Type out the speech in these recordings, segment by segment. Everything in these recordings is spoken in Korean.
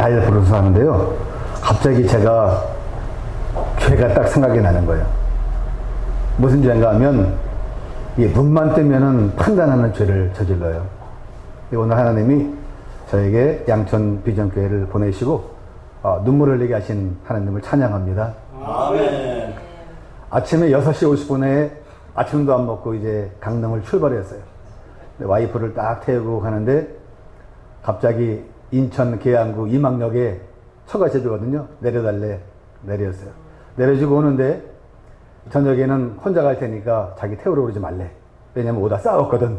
날 부르서 하는데요. 갑자기 제가 죄가 딱 생각이 나는 거예요. 무슨 죄인가 하면 눈만 뜨면은 판단하는 죄를 저질러요. 오늘 하나님이 저에게 양천 비전교회를 보내시고 눈물을 흘리게 하신 하나님을 찬양합니다. 아멘. 아침에 6시 50분에 아침도 안 먹고 이제 강릉을 출발했어요. 와이프를 딱 태우고 가는데 갑자기 인천 계양구 이막역에 처가제주거든요. 내려달래 내렸어요. 내려주고 오는데 저녁에는 혼자 갈 테니까 자기 태우러 오지 말래. 왜냐면 오다 싸웠거든.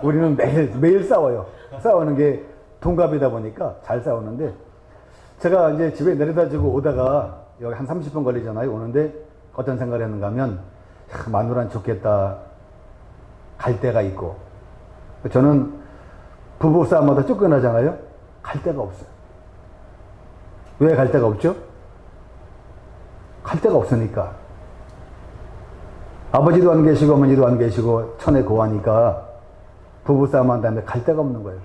우리는 매일 싸워요. 싸우는 게 동갑이다 보니까 잘 싸우는데 제가 이제 집에 내려다 주고 오다가 여기 한 30분 걸리잖아요. 오는데 어떤 생각을 했는가 하면 마누라는 좋겠다. 갈 데가 있고 저는 부부싸움마다 쫓겨나잖아요. 갈 데가 없어요. 왜 갈 데가 없죠? 갈 데가 없으니까. 아버지도 안 계시고 어머니도 안 계시고 천에 고하니까 부부싸움 한 다음에 갈 데가 없는 거예요.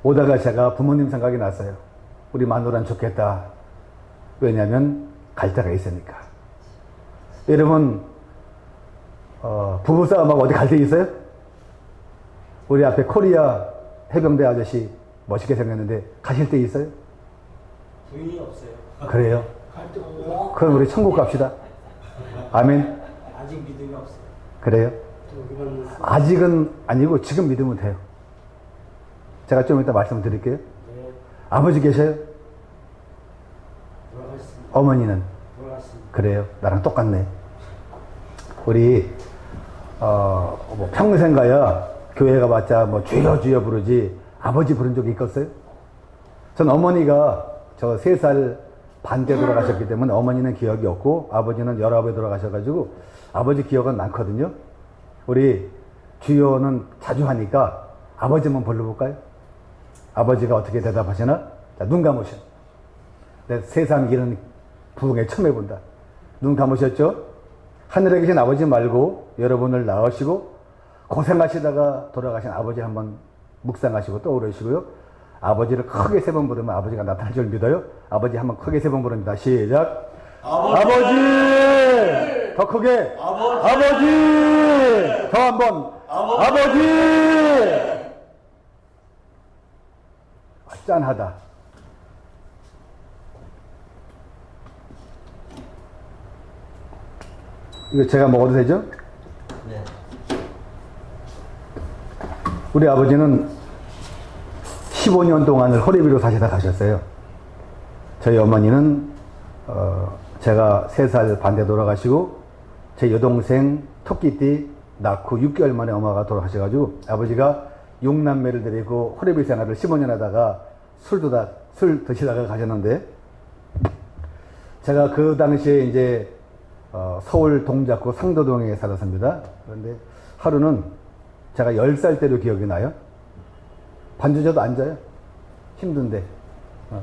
오다가 제가 부모님 생각이 났어요. 우리 마누라는 좋겠다. 왜냐하면 갈 데가 있으니까. 여러분 부부싸움하고 어디 갈 데 있어요? 우리 앞에 코리아 해병대 아저씨 멋있게 생겼는데 가실 데 있어요? 부인이 없어요. 그래요? 갈 데 없고. 그럼 우리 천국 갑시다. 아멘. 아직 믿음이 없어요. 그래요? 아직은 아니고 지금 믿으면 돼요. 제가 좀 이따 말씀드릴게요. 네. 아버지 계셔요? 돌아가셨습니다. 어머니는? 돌아가셨습니다. 그래요? 나랑 똑같네. 우리 뭐 평생 가야 교회 가봤자 뭐 주여 주여 부르지 아버지 부른 적이 있겠어요? 전 어머니가 저 3살 반 때 돌아가셨기 때문에 어머니는 기억이 없고 아버지는 19에 돌아가셔가지고 아버지 기억은 많거든요. 우리 주여는 자주 하니까 아버지 한번 불러볼까요? 아버지가 어떻게 대답하시나? 자, 눈 감으셔. 내 세상 일은 부흥에 처음 해본다. 눈 감으셨죠? 하늘에 계신 아버지 말고 여러분을 낳으시고 고생하시다가 돌아가신 아버지 한번 묵상하시고 떠오르시고요. 아버지를 크게 3번 부르면 아버지가 나타날 줄 믿어요. 아버지 한번 크게 3번 부릅니다. 시작. 아버지! 더 크게. 아버지! 더 한번. 아버지! 짠하다. 이거 제가 먹어도 되죠? 네. 우리 아버지는 15년 동안을 허리비로 사시다 가셨어요. 저희 어머니는 제가 3살 반대 돌아가시고 제 여동생 토끼띠 낳고 6개월 만에 엄마가 돌아가셔가지고 아버지가 6남매를 데리고 허리비 생활을 15년 하다가 술 드시다가 가셨는데 제가 그 당시에 이제 서울 동작구 상도동에 살았습니다. 그런데 하루는 제가 10살 때로 기억이 나요. 반주자도 앉아요. 힘든데.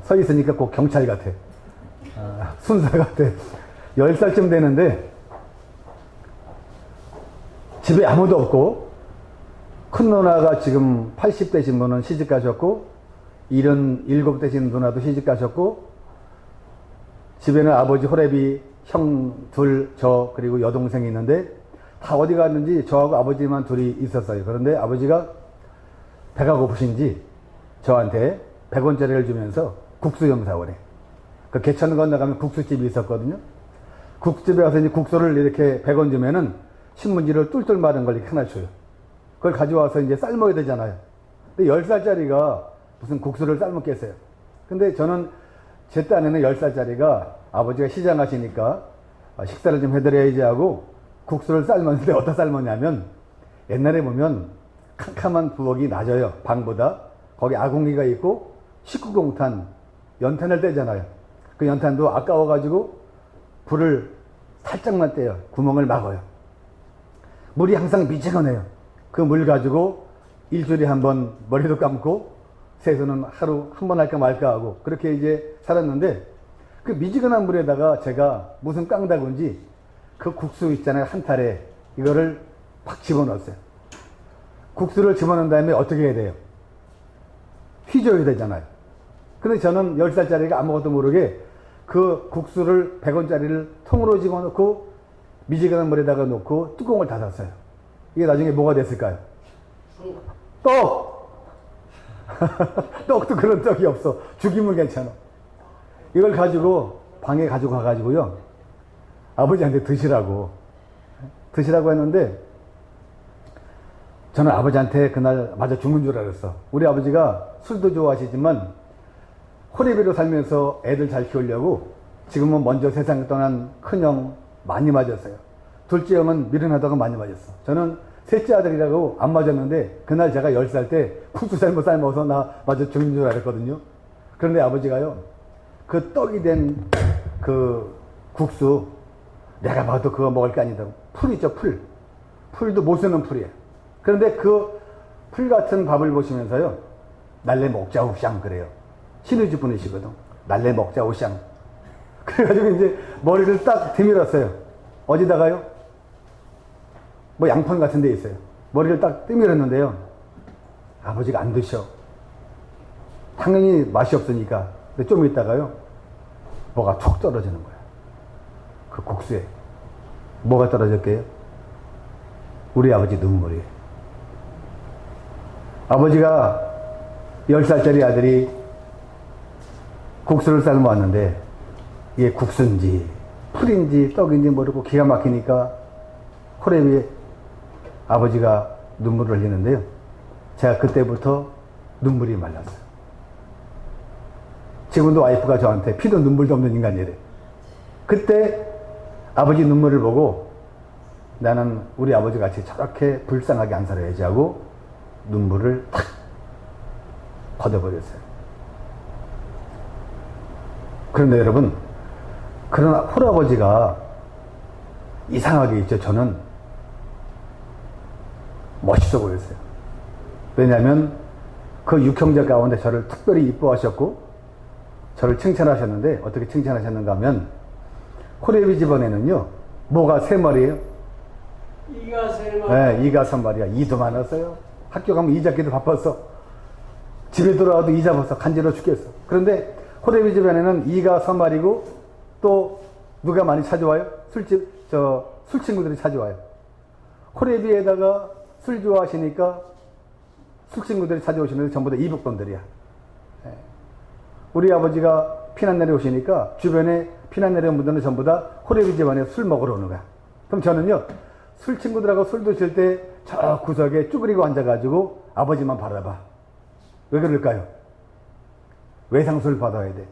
서 있으니까 꼭 경찰 같아. 순사 같아. 10살쯤 되는데 집에 아무도 없고 큰 누나가 지금 80대신 분은 시집 가셨고 77대신 누나도 시집 가셨고 집에는 아버지 호래비 형 둘, 저 그리고 여동생이 있는데 다 어디 갔는지 저하고 아버지만 둘이 있었어요. 그런데 아버지가 배가 고프신지 저한테 100원짜리를 주면서 국수 좀 사오래. 그 개천 건너가면 국수집이 있었거든요. 국수집에 가서 이제 국수를 이렇게 100원 주면은 신문지를 뚫뚫 마른 걸 이렇게 하나 줘요. 그걸 가져와서 이제 삶아야 되잖아요. 근데 10살짜리가 무슨 국수를 삶았겠어요. 근데 저는 제 딴에는 10살짜리가 아버지가 시장 가시니까 식사를 좀 해드려야지 하고 국수를 삶았는데 어디다 삶았냐면 옛날에 보면 캄캄한 부엌이 낮아요. 방보다. 거기 아궁이가 있고 식구공탄, 연탄을 떼잖아요. 그 연탄도 아까워가지고 불을 살짝만 떼요. 구멍을 막아요. 물이 항상 미지근해요. 그 물 가지고 일주일에 한 번 머리도 감고 세수는 하루 한 번 할까 말까 하고 그렇게 이제 살았는데 그 미지근한 물에다가 제가 무슨 깡다군지 그 국수 있잖아요. 한 탈에 이거를 팍 집어넣었어요. 국수를 집어넣은 다음에 어떻게 해야 돼요? 휘저어야 되잖아요. 근데 저는 10살짜리가 아무것도 모르게 그 국수를 100원짜리를 통으로 집어넣고 미지근한 물에다가 놓고 뚜껑을 닫았어요. 이게 나중에 뭐가 됐을까요? 떡! 떡도 그런 떡이 없어. 죽이면 괜찮아. 이걸 가지고 방에 가지고 가가지고요. 아버지한테 드시라고 했는데 저는 아버지한테 그날 맞아 죽는 줄 알았어. 우리 아버지가 술도 좋아하시지만 호래비로 살면서 애들 잘 키우려고 지금은 먼저 세상에 떠난 큰형 많이 맞았어요. 둘째 형은 미련하다가 많이 맞았어. 저는 셋째 아들이라고 안 맞았는데 그날 제가 10살 때 국수 잘못 삶아서 나 맞아 죽는 줄 알았거든요. 그런데 아버지가요, 그 떡이 된 그 국수 내가 봐도 그거 먹을 게 아니다. 풀 있죠, 풀. 풀도 못 쓰는 풀이에요. 그런데 그 풀 같은 밥을 보시면서요, 날래 먹자 우샹 그래요. 신우주 분이시거든. 날래 먹자 우샹. 그래가지고 이제 머리를 딱 드밀었어요. 어디다가요? 뭐 양푼 같은 데 있어요. 머리를 딱 뜨밀었는데요. 아버지가 안 드셔. 당연히 맛이 없으니까. 근데 좀 있다가요, 뭐가 툭 떨어지는 거야. 그 국수에. 뭐가 떨어졌게요? 우리 아버지 눈물이에요. 아버지가 10살짜리 아들이 국수를 삶아 왔는데 이게 국수인지 풀인지 떡인지 모르고 기가 막히니까 호래비에 아버지가 눈물을 흘리는데요. 제가 그때부터 눈물이 말랐어요. 지금도 와이프가 저한테 피도 눈물도 없는 인간이래. 그때 아버지 눈물을 보고 나는 우리 아버지 같이 저렇게 불쌍하게 안 살아야지 하고 눈물을 탁 걷어버렸어요. 그런데 여러분, 그러나 홀아버지가 이상하게 있죠. 저는 멋있어 보였어요. 왜냐하면 그 6형제 가운데 저를 특별히 이뻐하셨고 저를 칭찬하셨는데 어떻게 칭찬하셨는가 하면 호래비 집안에는요, 뭐가 3마리예요? 이가 3마리. 네, 이가 3마리야. 이도 많았어요. 학교 가면 이 잡기도 바빴어. 집에 돌아와도 이 잡았어. 간지러워 죽겠어. 그런데 호래비 집안에는 이가 3마리고 또 누가 많이 찾아와요? 술 친구들이 찾아와요. 호래비에다가 술 좋아하시니까 술 친구들이 찾아오시는데 전부 다 이북분들이야. 우리 아버지가 피난 내려오시니까 주변에 피난 내려온 분들은 전부 다 호래비 집안에 술 먹으러 오는 거야. 그럼 저는요, 술 친구들하고 술 드실 때 저 구석에 쭈그리고 앉아가지고 아버지만 바라봐. 왜 그럴까요? 외상술 받아야 돼.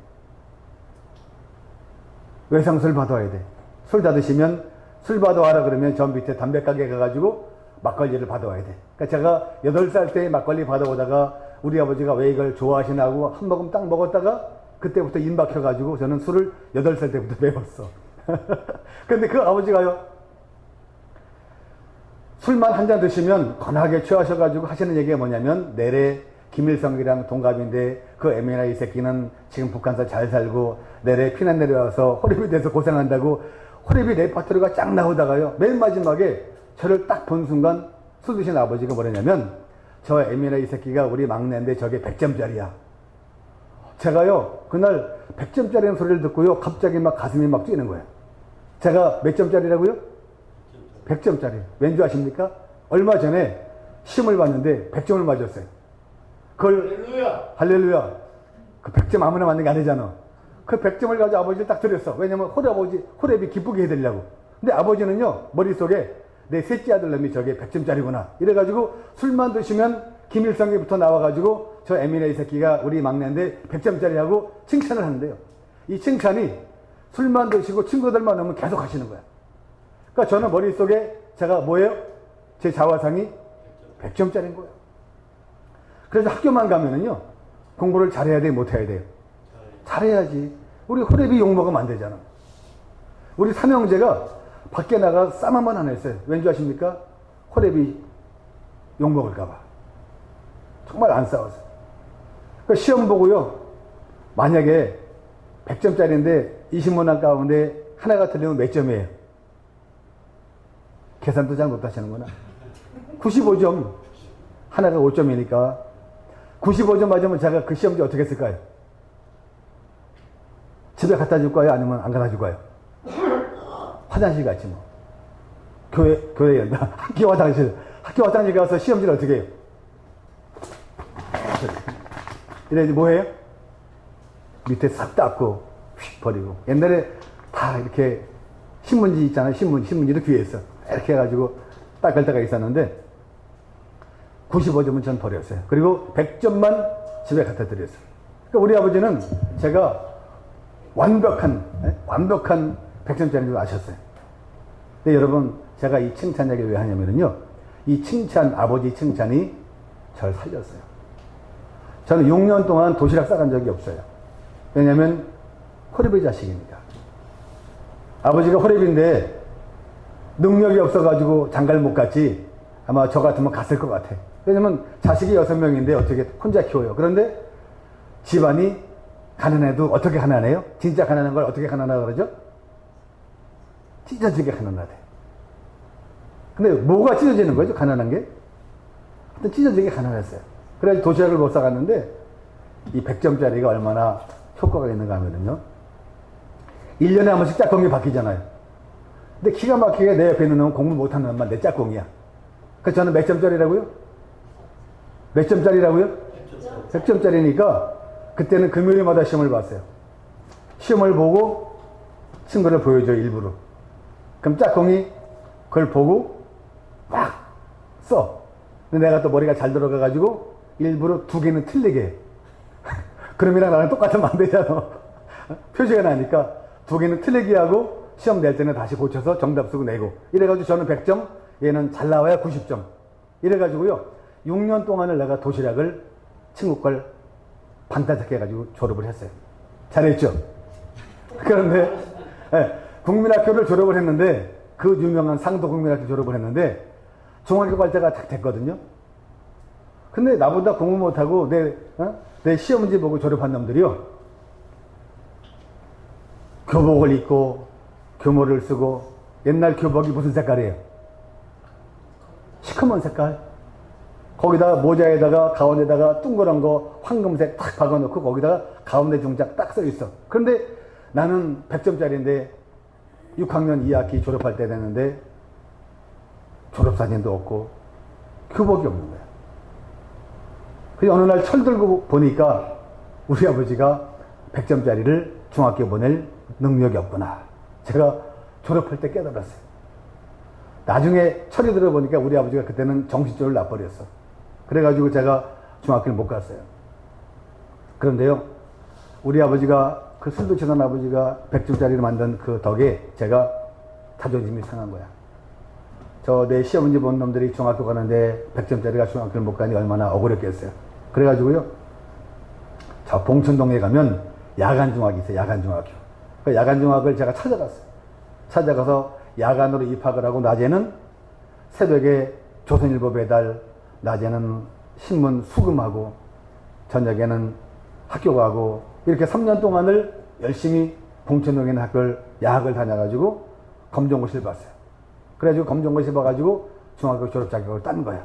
외상술 받아야 돼. 술 다 드시면 술 받아와라 그러면 저 밑에 담배가게 가가지고 막걸리를 받아와야 돼. 그러니까 제가 8살 때 막걸리 받아오다가 우리 아버지가 왜 이걸 좋아하시나 하고 한 모금 딱 먹었다가 그때부터 임박혀가지고 저는 술을 8살 때부터 배웠어. 근데 그 아버지가요, 술만 한 잔 드시면 건하게 취하셔가지고 하시는 얘기가 뭐냐면 내래 김일성이랑 동갑인데 그 애미나 이 새끼는 지금 북한서 잘 살고 내래 피난 내려와서 호래비 돼서 고생한다고 호래비 레파토리가 쫙 나오다가요, 맨 마지막에 저를 딱 본 순간 술 드신 아버지가 뭐랬냐면 저 애미나 이 새끼가 우리 막내인데 저게 100점짜리야. 제가요 그날 100점짜리라는 소리를 듣고요 갑자기 막 가슴이 막 뛰는 거예요. 제가 몇 점짜리라고요? 100점짜리. 왠지 아십니까? 얼마 전에 시험을 봤는데 100점을 맞았어요. 그걸 할렐루야. 그 100점 아무나 맞는 게 아니잖아. 그 100점을 가지고 아버지를 딱 드렸어. 왜냐면 호래비 기쁘게 해드리려고. 근데 아버지는요 머릿속에 내 셋째 아들 놈이 저게 100점짜리구나 이래가지고 술만 드시면 김일성이부터 나와가지고 저 에미네 이 새끼가 우리 막내인데 100점짜리 하고 칭찬을 하는데요. 이 칭찬이 술만 드시고 친구들만 오면 계속 하시는 거야. 그러니까 저는 머릿속에 제가 뭐예요? 제 자화상이 100점짜리인 거예요. 그래서 학교만 가면은요 공부를 잘해야 돼, 못해야 돼요? 잘해야지. 우리 호래비 욕먹으면 안 되잖아. 우리 삼형제가 밖에 나가 싸움 한번 안 했어요. 왠지 아십니까? 호래비 욕먹을까봐. 정말 안 싸웠어요. 그러니까 시험 보고요, 만약에 100점짜리인데 20문항 가운데 하나가 틀리면 몇 점이에요? 계산도 잘 못하시는구나. 95점. 하나가 5점이니까 95점 맞으면 제가 그 시험지 어떻게 했을까요? 집에 갖다 줄 거예요? 아니면 안 갖다 줄 거예요? 화장실 갔지 뭐. 교회 연다. 학교 화장실 가서 시험지를 어떻게 해요? 이래 뭐 해요? 밑에 싹 닦고 휙 버리고. 옛날에 다 이렇게 신문지 있잖아요. 신문지도 귀했어. 이렇게 해가지고 닦을 때가 있었는데 95점은 전 버렸어요. 그리고 100점만 집에 갖다 드렸어요. 그러니까 우리 아버지는 제가 완벽한 100점짜리인 줄 아셨어요. 근데 여러분, 제가 이 칭찬 얘기를 왜 하냐면요. 이 칭찬, 아버지 칭찬이 저를 살렸어요. 저는 6년 동안 도시락 싸간 적이 없어요. 왜냐면 호랩의 자식입니다. 아버지가 호랩인데 능력이 없어가지고 장가를 못 갔지 아마 저 같으면 갔을 것 같아. 왜냐면 자식이 6명인데 어떻게 혼자 키워요. 그런데 집안이 가난해도 어떻게 가난해요? 진짜 가난한 걸 어떻게 가난하다고 그러죠? 찢어지게 가난하대. 근데 뭐가 찢어지는 거죠? 가난한 게? 하여튼 찢어지게 가난했어요. 그래서 도시락을 못 사갔는데 이 100점짜리가 얼마나 효과가 있는가 하면요. 1년에 한 번씩 짝꿍이 바뀌잖아요. 근데 기가 막히게 내 옆에 있는 놈은 공부 못하는 놈만 내 짝꿍이야. 그래서 저는 몇 점짜리라고요? 몇 점짜리라고요? 100점짜리니까 그때는 금요일마다 시험을 봤어요. 시험을 보고 친구를 보여줘요, 일부러. 그럼 짝꿍이 그걸 보고 막 써. 근데 내가 또 머리가 잘 들어가가지고 일부러 2개는 틀리게 해. 그럼이랑 나랑 똑같으면 안 되잖아. 표시가 나니까 2개는 틀리게 하고 시험 낼 때는 다시 고쳐서 정답 쓰고 내고. 이래가지고 저는 100점, 얘는 잘 나와야 90점. 이래가지고요. 6년 동안을 내가 도시락을 친구 걸 반타작 해가지고 졸업을 했어요. 잘했죠? 그런데, 네, 국민학교를 졸업을 했는데, 그 유명한 상도 국민학교 졸업을 했는데, 중학교 갈 때가 딱 됐거든요? 근데 나보다 공부 못하고 내 시험지 보고 졸업한 놈들이요. 교복을 입고, 교모를 쓰고, 옛날 교복이 무슨 색깔이에요? 시커먼 색깔. 거기다가 모자에다가 가운데다가 둥그런 거 황금색 탁 박아놓고 거기다가 가운데 중작 딱 써있어. 그런데 나는 100점짜리인데 6학년 2학기 졸업할 때 됐는데 졸업사진도 없고 교복이 없는 거야. 그래서 어느 날 철들고 보니까 우리 아버지가 100점짜리를 중학교 보낼 능력이 없구나. 제가 졸업할 때 깨달았어요. 나중에 철이 들어보니까 우리 아버지가 그때는 정신줄을 놔버렸어. 그래가지고 제가 중학교를 못 갔어요. 그런데요, 우리 아버지가 그 술도 치던 아버지가 100점짜리를 만든 그 덕에 제가 자존심이 상한 거야. 저 내 시험지 본 놈들이 중학교 가는데 100점짜리가 중학교를 못 가니 얼마나 억울했겠어요. 그래가지고요, 저 봉천동에 가면 야간중학이 있어요. 야간중학교. 그 야간중학을 제가 찾아갔어요. 찾아가서 야간으로 입학을 하고 낮에는 새벽에 조선일보 배달, 낮에는 신문 수금하고 저녁에는 학교 가고 이렇게 3년 동안을 열심히 봉천동에 있는 학교를 야학을 다녀가지고 검정고시를 봤어요. 그래가지고 검정고시 봐가지고 중학교 졸업 자격을 딴 거야.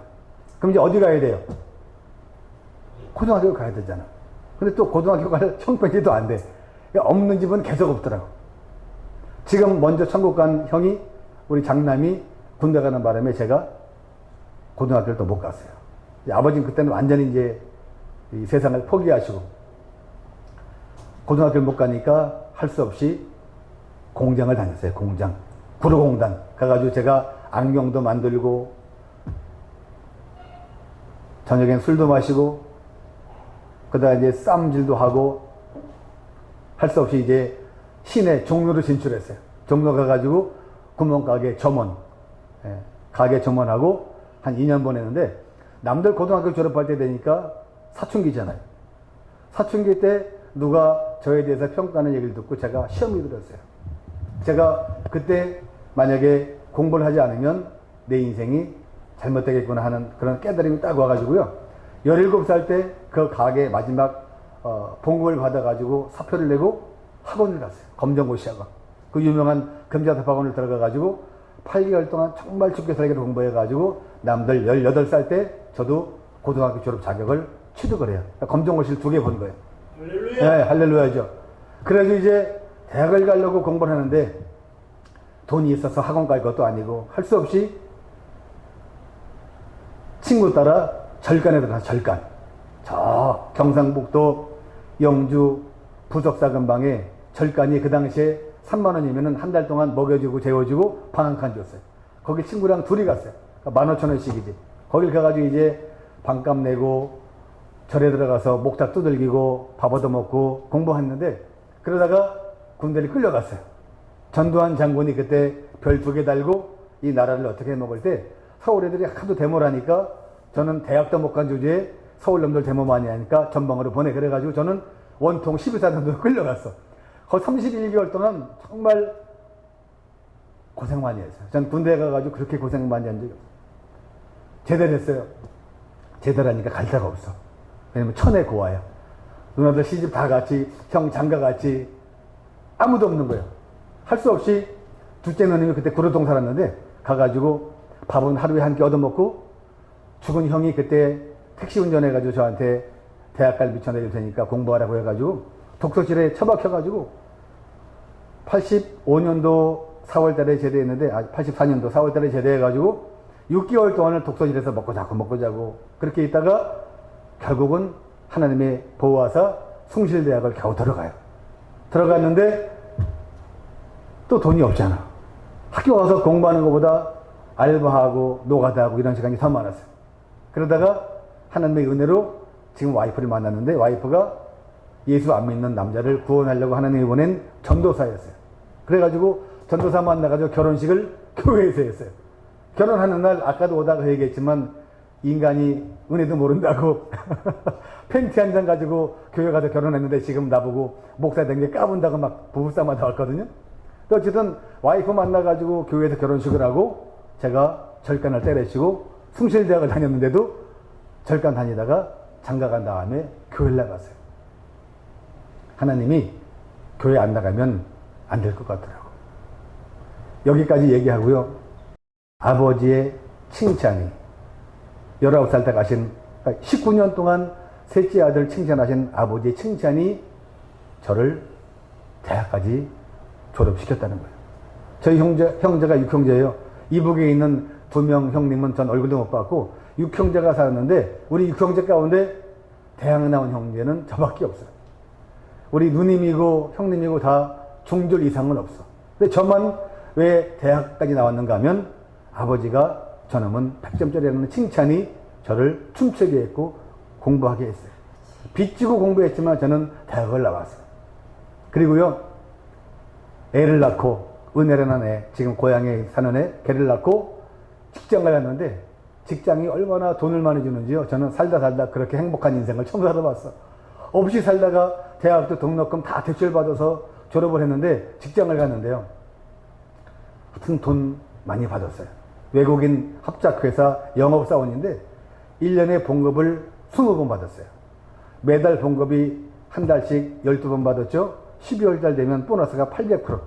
그럼 이제 어디 가야 돼요? 고등학교 가야 되잖아. 근데 또 고등학교 갈 형편이도 안 돼. 없는 집은 계속 없더라고. 지금 먼저 천국 간 형이 우리 장남이 군대 가는 바람에 제가 고등학교를 또 못 갔어요. 아버지는 그때는 완전히 이제 이 세상을 포기하시고 고등학교를 못 가니까 할 수 없이 공장을 다녔어요. 공장. 구로공단. 가가지고 제가 안경도 만들고 저녁엔 술도 마시고 그다가 이제 쌈질도 하고 할 수 없이 이제 시내 종로로 진출했어요. 종로 가가지고 구멍가게 점원, 가게 점원하고 한 2년 보냈는데 남들 고등학교 졸업할 때 되니까 사춘기잖아요. 사춘기 때 누가 저에 대해서 평가하는 얘기를 듣고 제가 시험이 들었어요. 제가 그때 만약에 공부를 하지 않으면 내 인생이 잘못되겠구나 하는 그런 깨달음이 딱 와가지고요. 17살 때 그 가게 마지막 봉급을 받아가지고 사표를 내고 학원을 갔어요. 검정고시 학원. 그 유명한 금자탑 학원을 들어가가지고 8개월 동안 정말 죽게 살기로 공부해가지고 남들 18살 때 저도 고등학교 졸업 자격을 취득을 해요. 검정고시를 2개 본 거예요. 할렐루야. 네, 할렐루야죠. 그래서 이제 대학을 가려고 공부를 하는데 돈이 있어서 학원 갈 것도 아니고 할 수 없이 친구 따라 절간에 들어가서 절간. 저 경상북도 영주 부석사 근방에 절간이 그 당시에 3만 원이면 한 달 동안 먹여주고 재워주고 방 한 칸 줬어요. 거기 친구랑 둘이 갔어요. 그러니까 15,000원씩이지. 거길 가가지고 이제 방값 내고 절에 들어가서 목탁 두들기고 밥 얻어먹고 공부했는데 그러다가 군대를 끌려갔어요. 전두환 장군이 그때 별 2개 달고 이 나라를 어떻게 먹을 때 서울 애들이 하도 데모를 하니까 저는 대학도 못 간 주제에 서울 놈들 데모 많이 하니까 전방으로 보내. 그래가지고 저는 원통 12사단으로 끌려갔어. 거기 31개월 동안 정말 고생 많이 했어요. 전 군대에 가가지고 그렇게 고생 많이 한 적이 없어요. 제대를 했어요. 제대를 하니까 갈 데가 없어. 왜냐면 천의 고아야. 누나들 시집 다 같이, 형 장가 같이 아무도 없는 거예요. 할 수 없이 둘째 누님이 그때 구로동 살았는데 가가지고 밥은 하루에 한 끼 얻어먹고 죽은 형이 그때 택시 운전해가지고 저한테 대학갈 미쳐내릴 테니까 공부하라고 해가지고 독서실에 처박혀가지고 85년도 4월달에 제대했는데 84년도 4월달에 제대해가지고 6개월 동안을 독서실에서 먹고 자고 그렇게 있다가 결국은 하나님의 보호하사 숭실대학을 겨우 들어가요. 들어갔는데 또 돈이 없잖아. 학교 와서 공부하는 것보다 알바하고 노가다하고 이런 시간이 더 많았어요. 그러다가 하나님의 은혜로 지금 와이프를 만났는데 와이프가 예수 안 믿는 남자를 구원하려고 하나님이 보낸 전도사였어요. 그래가지고 전도사 만나가지고 결혼식을 교회에서 했어요. 결혼하는 날 아까도 오다가 얘기했지만 인간이 은혜도 모른다고 팬티 한 장 가지고 교회 가서 결혼했는데 지금 나보고 목사 된 게 까분다고 막 부부싸움 하다 왔거든요. 또 어쨌든 와이프 만나가지고 교회에서 결혼식을 하고 제가 절간을 때려치고 숭실대학을 다녔는데도 절간 다니다가 장가 간 다음에 교회를 나갔어요. 하나님이 교회 안 나가면 안 될 것 같더라고. 여기까지 얘기하고요. 아버지의 칭찬이 19살 때 가신 19년 동안 셋째 아들 칭찬하신 아버지의 칭찬이 저를 대학까지 졸업시켰다는 거예요. 저희 형제가 6형제예요. 이북에 있는 2명 형님은 전 얼굴도 못 봤고 6형제가 살았는데 우리 6형제 가운데 대학 나온 형제는 저밖에 없어요. 우리 누님이고 형님이고 다 중졸 이상은 없어. 근데 저만 왜 대학까지 나왔는가 하면 아버지가 저놈은 100점짜리라는 칭찬이 저를 춤추게 했고 공부하게 했어요. 빚지고 공부했지만 저는 대학을 나왔어요. 그리고요, 애를 낳고, 은혜라는 애, 지금 고향에 사는 애, 걔를 낳고 직장을 갔는데 직장이 얼마나 돈을 많이 주는지요. 저는 살다 그렇게 행복한 인생을 처음 살아봤어. 없이 살다가 대학도 등록금 다 대출받아서 졸업을 했는데 직장을 갔는데요. 하여튼 돈 많이 받았어요. 외국인 합작회사 영업사원인데 1년에 봉급을 20번 받았어요. 매달 봉급이 한 달씩 12번 받았죠. 12월달 되면 보너스가 800%.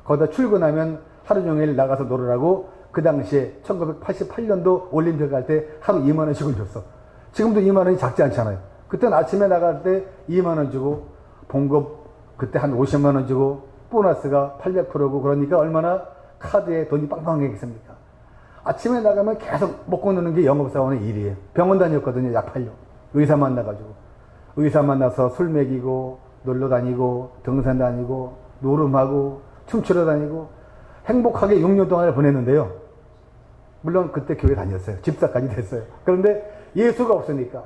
거기다 출근하면 하루 종일 나가서 놀으라고 그 당시에 1988년도 올림픽 갈 때 하루 2만 원씩을 줬어. 지금도 2만 원이 작지 않잖아요. 그때는 아침에 나갈 때 2만 원 주고 봉급 그때 한 50만 원 주고 보너스가 800%고 그러니까 얼마나 카드에 돈이 빵빵하겠습니까? 아침에 나가면 계속 먹고 노는 게 영업사원의 일이에요. 병원 다녔거든요. 약 팔려. 의사 만나가지고. 의사 만나서 술 먹이고 놀러 다니고 등산 다니고 노름하고 춤추러 다니고 행복하게 6년 동안을 보냈는데요. 물론 그때 교회 다녔어요. 집사까지 됐어요. 그런데 예수가 없으니까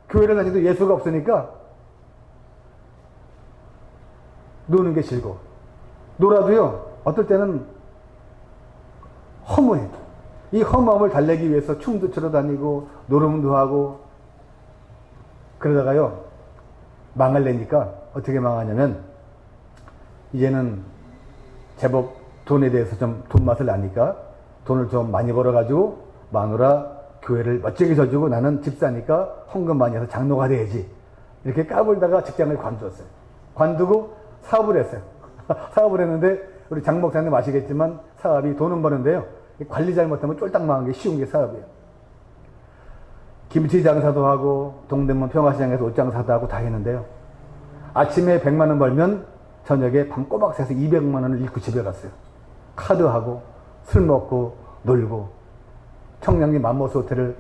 교회를 다니도 예수가 없으니까 노는 게 즐거워. 놀아도요. 어떨 때는 허무해. 이 허무함을 달래기 위해서 춤도 추러 다니고 노름도 하고 그러다가요. 망을 내니까 어떻게 망하냐면 이제는 제법 돈에 대해서 좀 돈 맛을 나니까 돈을 좀 많이 벌어가지고 마누라 교회를 멋지게 져주고 나는 집사니까 헌금 많이 해서 장로가 돼야지. 이렇게 까불다가 직장을 관두었어요. 관두고 사업을 했어요. 사업을 했는데 우리 장 목사님 아시겠지만 사업이 돈은 버는데요. 관리 잘못하면 쫄딱 망한 게 쉬운 게 사업이에요. 김치 장사도 하고 동대문 평화시장에서 옷 장사도 하고 다 했는데요. 아침에 100만 원 벌면 저녁에 밤 꼬박 새서 200만 원을 잃고 집에 갔어요. 카드하고 술 먹고 놀고 청량리 맘모스 호텔을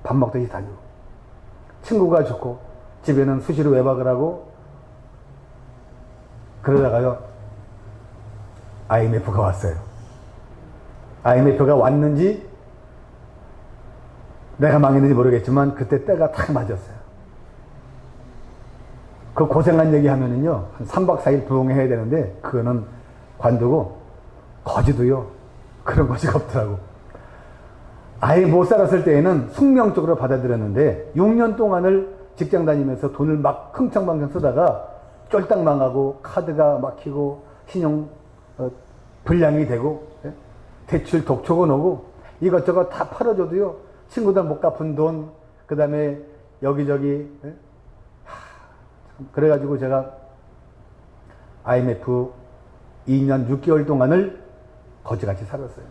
밥 먹듯이 다니고 친구가 좋고 집에는 수시로 외박을 하고 그러다가요 IMF가 왔어요. IMF가 왔는지 내가 망했는지 모르겠지만 그때 때가 탁 맞았어요. 그 고생한 얘기 하면은요 한 3박 4일 부흥해야 되는데 그거는 관두고 거지도요 그런 것이 없더라고. 아예 못 살았을 때에는 숙명적으로 받아들였는데 6년 동안을 직장 다니면서 돈을 막 흥청망청 쓰다가 쫄딱 망하고 카드가 막히고 신용 불량이 되고 대출 독촉은 오고 이것저것 다 팔아줘도요 친구들 못 갚은 돈 그 다음에 여기저기 그래가지고 제가 IMF 2년 6개월 동안을 거지같이 살았어요.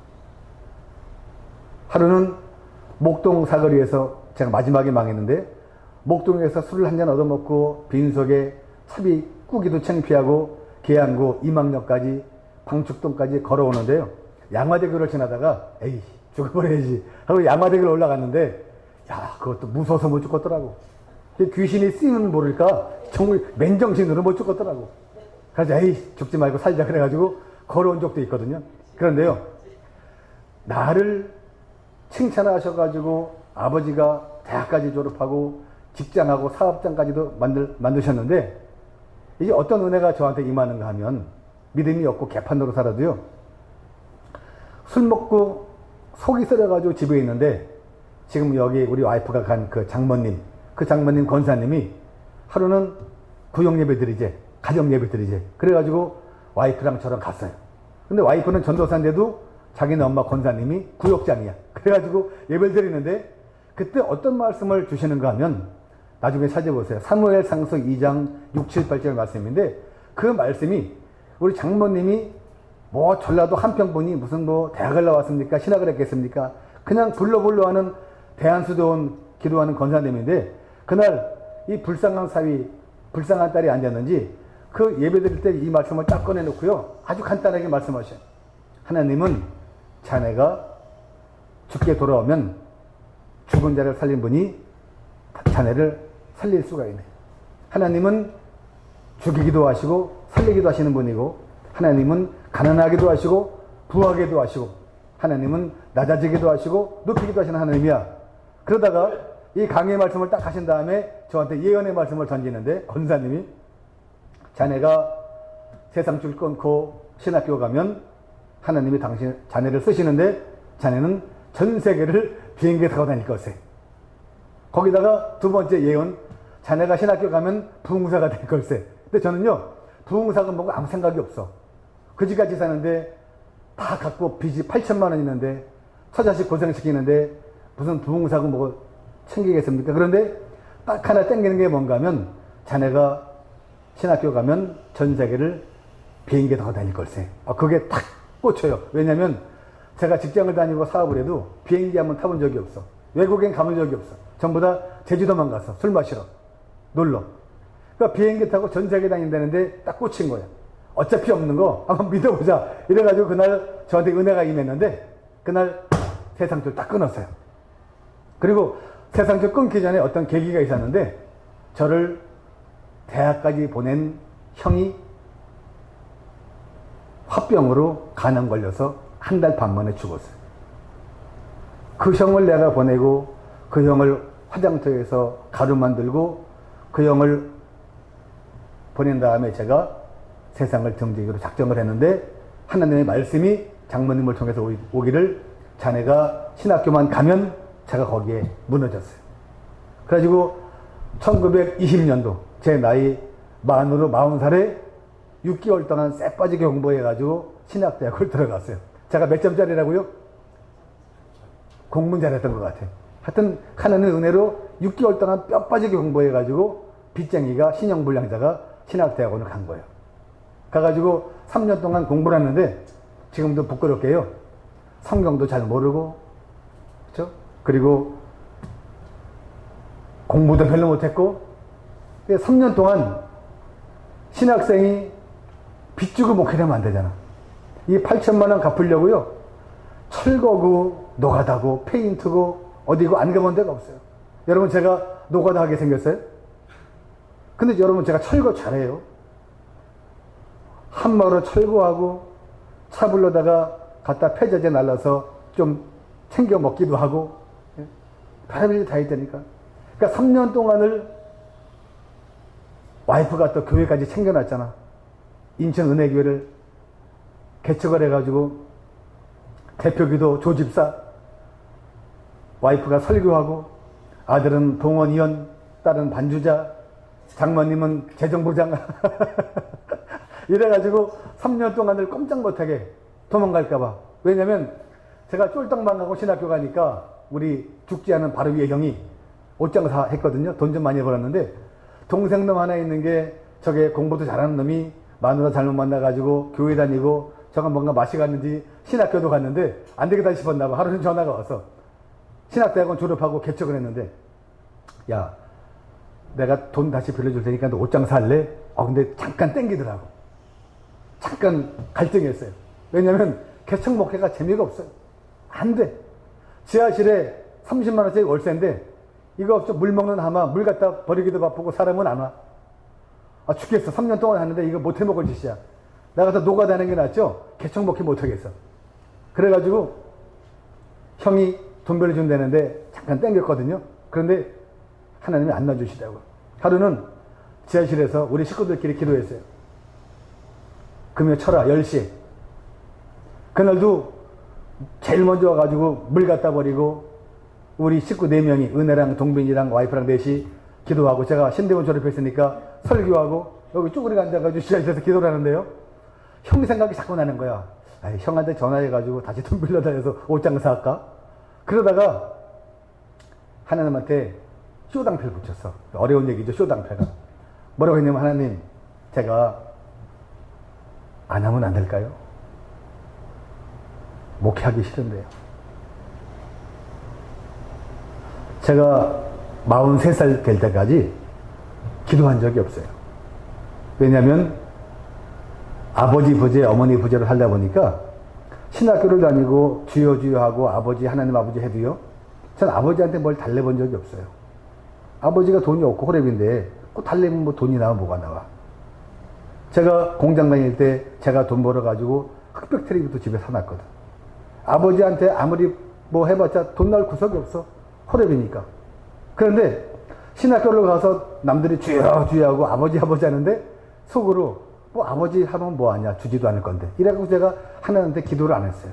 하루는 목동 사거리에서 제가 마지막에 망했는데 목동에서 술을 한잔 얻어먹고 빈속에 차비 꾸기도 창피하고 계양구 이망역까지 방축동까지 걸어오는데요. 양화대교를 지나다가 에이 죽어버려야지 하고 양화대교를 올라갔는데 야 그것도 무서워서 못 죽겠더라고. 귀신이 쓰이면 모를까 정말 맨정신으로 못 죽겠더라고. 그래서 에이 죽지 말고 살자 그래가지고 걸어온 적도 있거든요. 그런데요 나를 칭찬하셔가지고 아버지가 대학까지 졸업하고 직장하고 사업장까지도 만드셨는데 이제 어떤 은혜가 저한테 임하는가 하면 믿음이 없고 개판으로 살아도요 술 먹고 속이 썰어가지고 집에 있는데 지금 여기 우리 와이프가 간 그 장모님 그 장모님 권사님이 하루는 구역예배 드리재 가정예배 드리재 그래가지고 와이프랑 저랑 갔어요. 근데 와이프는 전도사인데도 자기네 엄마 권사님이 구역장이야. 그래가지고 예배를 드리는데 그때 어떤 말씀을 주시는가 하면 나중에 찾아보세요. 사무엘상서 2장 6, 7, 8절 말씀인데 그 말씀이 우리 장모님이 뭐 전라도 한평분이 무슨 뭐 대학을 나왔습니까? 신학을 했겠습니까? 그냥 불러불러 하는 대한수도원 기도하는 권사님인데 그날 이 불쌍한 사위, 불쌍한 딸이 앉았는지 그 예배 드릴 때 이 말씀을 딱 꺼내놓고요. 아주 간단하게 말씀하셔요. 하나님은 자네가 죽게 돌아오면 죽은 자를 살린 분이 자네를 살릴 수가 있네. 하나님은 죽이기도 하시고 살리기도 하시는 분이고 하나님은 가난하기도 하시고 부하게도 하시고 하나님은 낮아지기도 하시고 높이기도 하시는 하나님이야. 그러다가 이 강의 말씀을 딱 하신 다음에 저한테 예언의 말씀을 던지는데 권사님이 자네가 세상줄 끊고 신학교 가면 하나님이 자네를 쓰시는데 자네는 전 세계를 비행기에 타고 다닐 것에. 거기다가 두 번째 예언, 자네가 신학교 가면 부흥사가 될 걸세. 근데 저는요 부흥사가 뭔가 아무 생각이 없어. 그지같이 사는데 다 갖고 빚이 8천만 원 있는데 처자식 고생시키는데 무슨 부흥사고 뭐 챙기겠습니까? 그런데 딱 하나 땡기는 게 뭔가 하면 자네가 신학교 가면 전 세계를 비행기에 타고 다닐 걸세. 그게 탁 꽂혀요. 왜냐면 제가 직장을 다니고 사업을 해도 비행기 한번 타본 적이 없어. 외국엔 가본 적이 없어. 전부 다 제주도만 가서 술 마시러 놀러. 그러니까 비행기 타고 전 세계 다닌다는데 딱 꽂힌 거야. 어차피 없는 거 한번 믿어보자. 이래가지고 그날 저한테 은혜가 임했는데 그날 세상줄 딱 끊었어요. 그리고 세상줄 끊기 전에 어떤 계기가 있었는데 저를 대학까지 보낸 형이 화병으로 간암 걸려서 한 달 반 만에 죽었어요. 그 형을 내가 보내고 그 형을 화장터에서 가루 만들고 그 형을 보낸 다음에 제가 세상을 등지기로 작정을 했는데 하나님의 말씀이 장모님을 통해서 오기를 자네가 신학교만 가면 제가 거기에 무너졌어요. 그래가지고 1920년도 제 나이 만으로 40살에 6개월 동안 쎄 빠지게 공부해가지고 신학대학을 들어갔어요. 제가 몇 점짜리라고요? 공부는 잘했던 것 같아요. 하여튼 하나님의 은혜로 6개월 동안 뼈 빠지게 공부해가지고 빚쟁이가 신용불량자가 신학대학원을 간 거예요. 가가지고 3년 동안 공부를 했는데 지금도 부끄럽게요. 성경도 잘 모르고 그렇죠? 그리고 공부도 별로 못했고 3년 동안 신학생이 빚 주고 목회하면 안 되잖아. 이 8천만 원 갚으려고요. 철거고 노가다고 페인트고 어디고 안 가본 데가 없어요. 여러분 제가 노가다 하게 생겼어요? 근데 여러분 제가 철거 잘해요. 한마로 철거하고 차 불러다가 갖다 폐자재 날라서 좀 챙겨 먹기도 하고 별별 다 했다니까. 그러니까 3년 동안을 와이프가 또 교회까지 챙겨놨잖아. 인천 은혜교회를 개척을 해가지고 대표기도 조집사, 와이프가 설교하고 아들은 동원위원, 딸은 반주자, 장모님은 재정부장 이래가지고 3년 동안을 꼼짝 못하게 도망갈까봐. 왜냐면 제가 쫄딱만 가고 신학교 가니까 우리 죽지 않은 바로 위에 형이 옷장사 했거든요. 돈 좀 많이 벌었는데 동생놈 하나 있는 게 저게 공부도 잘하는 놈이 마누라 잘못 만나가지고 교회 다니고 저가 뭔가 맛이 갔는지 신학교도 갔는데 안 되겠다 싶었나 봐. 하루는 전화가 와서 신학대학원 졸업하고 개척을 했는데 야 내가 돈 다시 빌려줄 테니까 너 옷장 살래? 근데 잠깐 땡기더라고. 잠깐 갈등했어요. 왜냐면 개척 목회가 재미가 없어요. 안 돼. 지하실에 30만 원짜리 월세인데 이거 물 먹는 하마 물 갖다 버리기도 바쁘고 사람은 안 와. 죽겠어. 3년 동안 하는데 이거 못 해먹을 짓이야. 나가서 노가다는 게 낫죠? 개척 목회 못하겠어. 그래가지고 형이 돈 빌려준다는데 잠깐 땡겼거든요. 그런데 하나님이 안 놔주시더라고요. 하루는 지하실에서 우리 식구들끼리 기도했어요. 금요 철야 10시에. 그날도 제일 먼저 와가지고 물 갖다 버리고 우리 식구 4명이 은혜랑 동빈이랑 와이프랑 넷이 기도하고 제가 신대원 졸업했으니까 설교하고 여기 쭈그리고 앉아가지고 지하실에서 기도를 하는데요. 형 생각이 자꾸 나는 거야. 형한테 전화해가지고 다시 돈 빌려달라서 옷장 사할까? 그러다가 하나님한테 쇼당패를 붙였어. 어려운 얘기죠, 쇼당패가. 뭐라고 했냐면 하나님 제가 안 하면 안 될까요? 목회하기 싫은데요. 제가 43살 될 때까지 기도한 적이 없어요. 왜냐하면 아버지 부재, 어머니 부재를 하다 보니까 신학교를 다니고 주여 주여 하고 아버지 하나님 아버지 해도요. 전 아버지한테 뭘 달래본 적이 없어요. 아버지가 돈이 없고 호랩인데 꼭 달래면 뭐 돈이 나와 뭐가 나와. 제가 공장 다닐 때 제가 돈 벌어가지고 흑백 텔레비도 집에 사놨거든. 아버지한테 아무리 뭐 해봤자 돈 나올 구석이 없어. 호랩이니까. 그런데 신학교를 가서 남들이 주여 주여 하고 아버지 하는데 속으로 뭐 아버지 하면 뭐하냐 주지도 않을 건데 이래갖고 제가 하나님한테 기도를 안 했어요.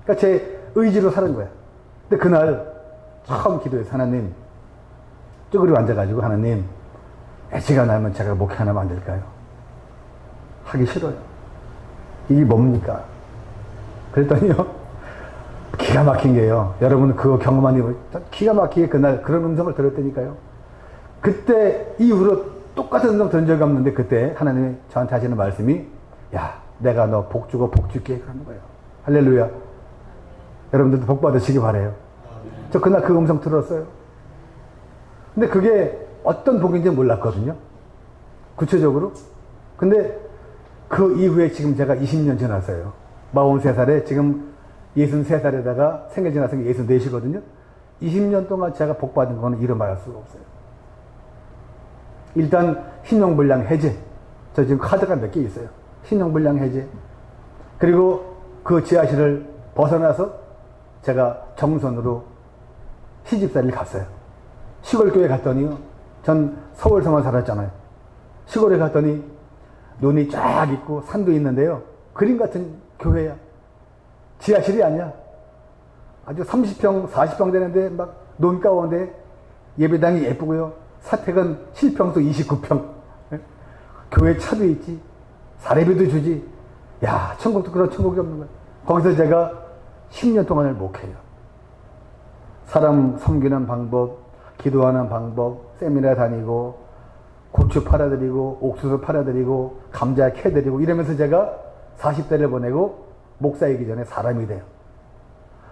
그러니까 제 의지로 사는 거야. 근데 그날 처음 기도해서 하나님 쭈그리고 앉아가지고 하나님 애지가 나면 제가 목회 하나만 안 될까요? 하기 싫어요. 이게 뭡니까? 그랬더니요 기가 막힌 게요. 여러분 그거 경험하니 기가 막히게 그날 그런 음성을 들었다니까요. 그때 이후로 똑같은 음성 들은 적이 없는데 그때 하나님이 저한테 하시는 말씀이 야 내가 너 복 주고 복 줄게 그러는 거예요. 할렐루야. 여러분들도 복 받으시기 바래요. 저 그날 그 음성 들었어요. 근데 그게 어떤 복인지 몰랐거든요. 구체적으로. 근데 그 이후에 지금 제가 20년 지났어요. 43살에 지금 63살에다가 생일 지나서 64이거든요. 20년 동안 제가 복 받은 거는 이루 말할 수가 없어요. 일단 신용불량 해제. 저 지금 카드가 몇 개 있어요. 신용불량 해제. 그리고 그 지하실을 벗어나서 제가 정선으로 시집살이를 갔어요. 시골교회 갔더니요. 전 서울서만 살았잖아요. 시골에 갔더니 논이 쫙 있고 산도 있는데요. 그림 같은 교회야. 지하실이 아니야. 아주 30평, 40평 되는데 막 논 가운데 예배당이 예쁘고요. 사택은 실평수 29평. 교회 차도 있지. 사례비도 주지. 야, 천국도 그런 천국이 없는 거야. 거기서 제가 10년 동안을 목회해요. 사람 섬기는 방법, 기도하는 방법, 세미나 다니고, 고추 팔아드리고, 옥수수 팔아드리고, 감자 캐드리고, 이러면서 제가 40대를 보내고, 목사이기 전에 사람이 돼요.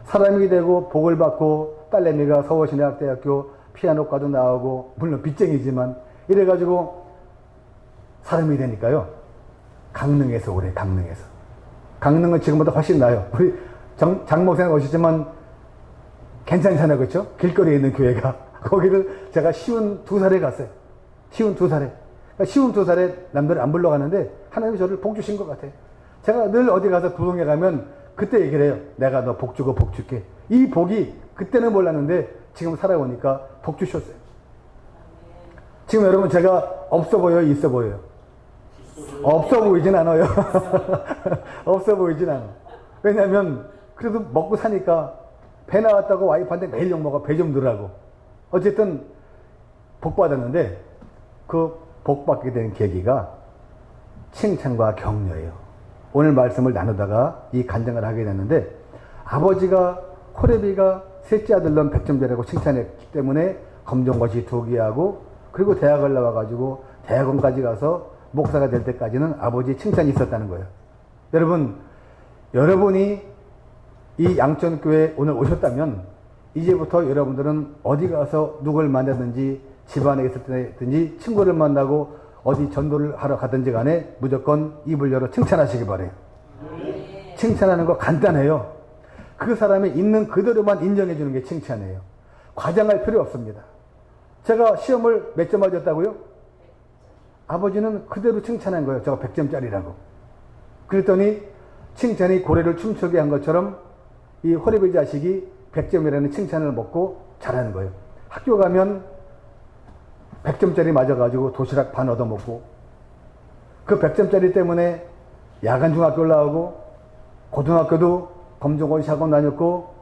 사람이 되고, 복을 받고, 딸내미가 서울신학대학교 피아노과도 나오고 물론 빚쟁이지만 이래가지고 사람이 되니까요. 강릉에서 오래 강릉에서. 강릉은 지금보다 훨씬 나아요. 우리 장목사님 오시지만 괜찮잖아요. 그렇죠? 길거리에 있는 교회가. 거기를 제가 쉬운 2살에 갔어요. 쉬운 2살에. 그러니까 쉬운 2살에 남들을 안 불러가는데 하나님이 저를 복 주신 것 같아요. 제가 늘 어디 가서 부흥회 가면 그때 얘기를 해요. 내가 너 복 주고 복 줄게. 이 복이 그때는 몰랐는데 지금 살아보니까 복 주셨어요. 지금 여러분 제가 없어 보여요? 있어 보여요? 없어 보이진 않아요. 없어 보이진 않아. 왜냐면 그래도 먹고 사니까 배 나왔다고 와이프한테 매일 욕먹어. 배 좀 넣으라고. 어쨌든 복 받았는데 그 복 받게 된 계기가 칭찬과 격려예요. 오늘 말씀을 나누다가 이 간증을 하게 됐는데 아버지가 호레비가 셋째 아들 넌 100점짜리라고 칭찬했기 때문에 검정고시 2개 하고 그리고 대학을 나와가지고 대학원까지 가서 목사가 될 때까지는 아버지의 칭찬이 있었다는 거예요. 여러분, 여러분이 이 양천교회에 오늘 오셨다면 이제부터 여러분들은 어디 가서 누굴 만나든지 집안에 있을 때든지 친구를 만나고 어디 전도를 하러 가든지 간에 무조건 입을 열어 칭찬하시기 바래요. 칭찬하는 거 간단해요. 그 사람이 있는 그대로만 인정해 주는 게 칭찬이에요. 과장할 필요 없습니다. 제가 시험을 몇 점 맞았다고요? 아버지는 그대로 칭찬한 거예요. 저거 100점짜리라고. 그랬더니 칭찬이 고래를 춤추게 한 것처럼 이 호레비 자식이 100점이라는 칭찬을 먹고 잘하는 거예요. 학교 가면 100점짜리 맞아가지고 도시락 반 얻어먹고 그 100점짜리 때문에 야간 중학교 나오고 고등학교도 검정고시 학원 다녔고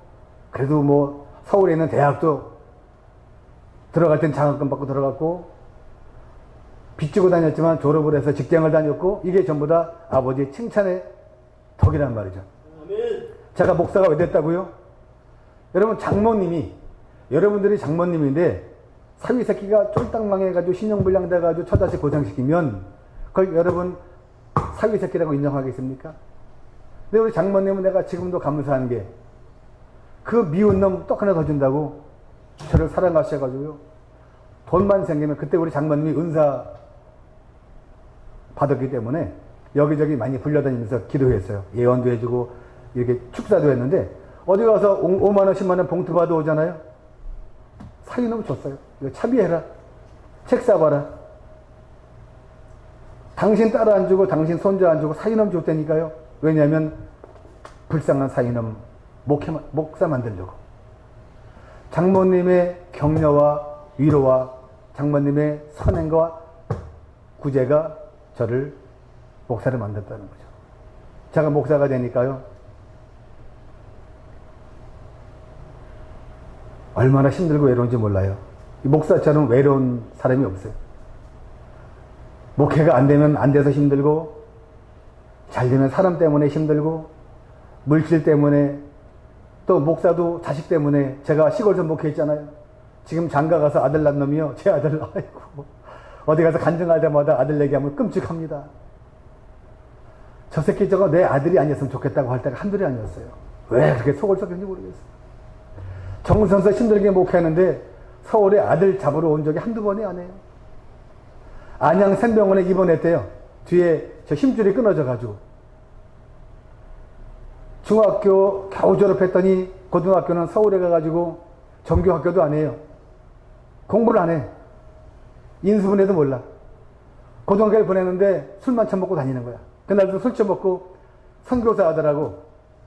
그래도 뭐 서울에 있는 대학도 들어갈 땐 장학금 받고 들어갔고 빚지고 다녔지만 졸업을 해서 직장을 다녔고 이게 전부 다 아버지의 칭찬의 덕이란 말이죠. 제가 목사가 왜 됐다고요? 여러분 장모님이 여러분들이 장모님인데 사위새끼가 쫄딱 망해가지고 신용불량 돼가지고 처자식 고생시키면 그걸 여러분 사위새끼라고 인정하겠습니까? 근데 우리 장모님은 내가 지금도 감사한 게 그 미운 놈 떡 하나 더 준다고 저를 사랑하셔가지고요. 돈만 생기면 그때 우리 장모님이 은사 받았기 때문에 여기저기 많이 불려다니면서 기도했어요. 예언도 해주고 이렇게 축사도 했는데 어디 가서 5만원 10만원 봉투 받아 오잖아요. 사위놈 줬어요. 이거 차비해라. 책 사봐라. 당신 딸 안 주고 당신 손자 안 주고 사위놈 줬다니까요. 왜냐하면 불쌍한 사위놈 목사 만들려고. 장모님의 격려와 위로와 장모님의 선행과 구제가 저를 목사를 만들었다는 거죠. 제가 목사가 되니까요. 얼마나 힘들고 외로운지 몰라요. 목사처럼 외로운 사람이 없어요. 목회가 안 되면 안 돼서 힘들고 잘 되면 사람 때문에 힘들고 물질 때문에 또 목사도 자식 때문에 제가 시골에서 목회했잖아요. 지금 장가 가서 아들 낳은 놈이요. 제 아들 아이고 어디 가서 간증할 때마다 아들 얘기하면 끔찍합니다. 저 새끼 저거 내 아들이 아니었으면 좋겠다고 할 때가 한둘이 아니었어요. 왜 그렇게 속을 썩였는지 모르겠어요. 정선서 힘들게 목회하는데 서울에 아들 잡으러 온 적이 한두 번이 아니에요. 안양 생병원에 입원했대요. 뒤에 저 힘줄이 끊어져가지고. 중학교 겨우 졸업했더니 고등학교는 서울에 가가지고 정규학교도 안 해요. 공부를 안 해. 인수분해도 몰라. 고등학교를 보냈는데 술만 처먹고 다니는 거야. 그날도 술 처먹고 선교사 아들하고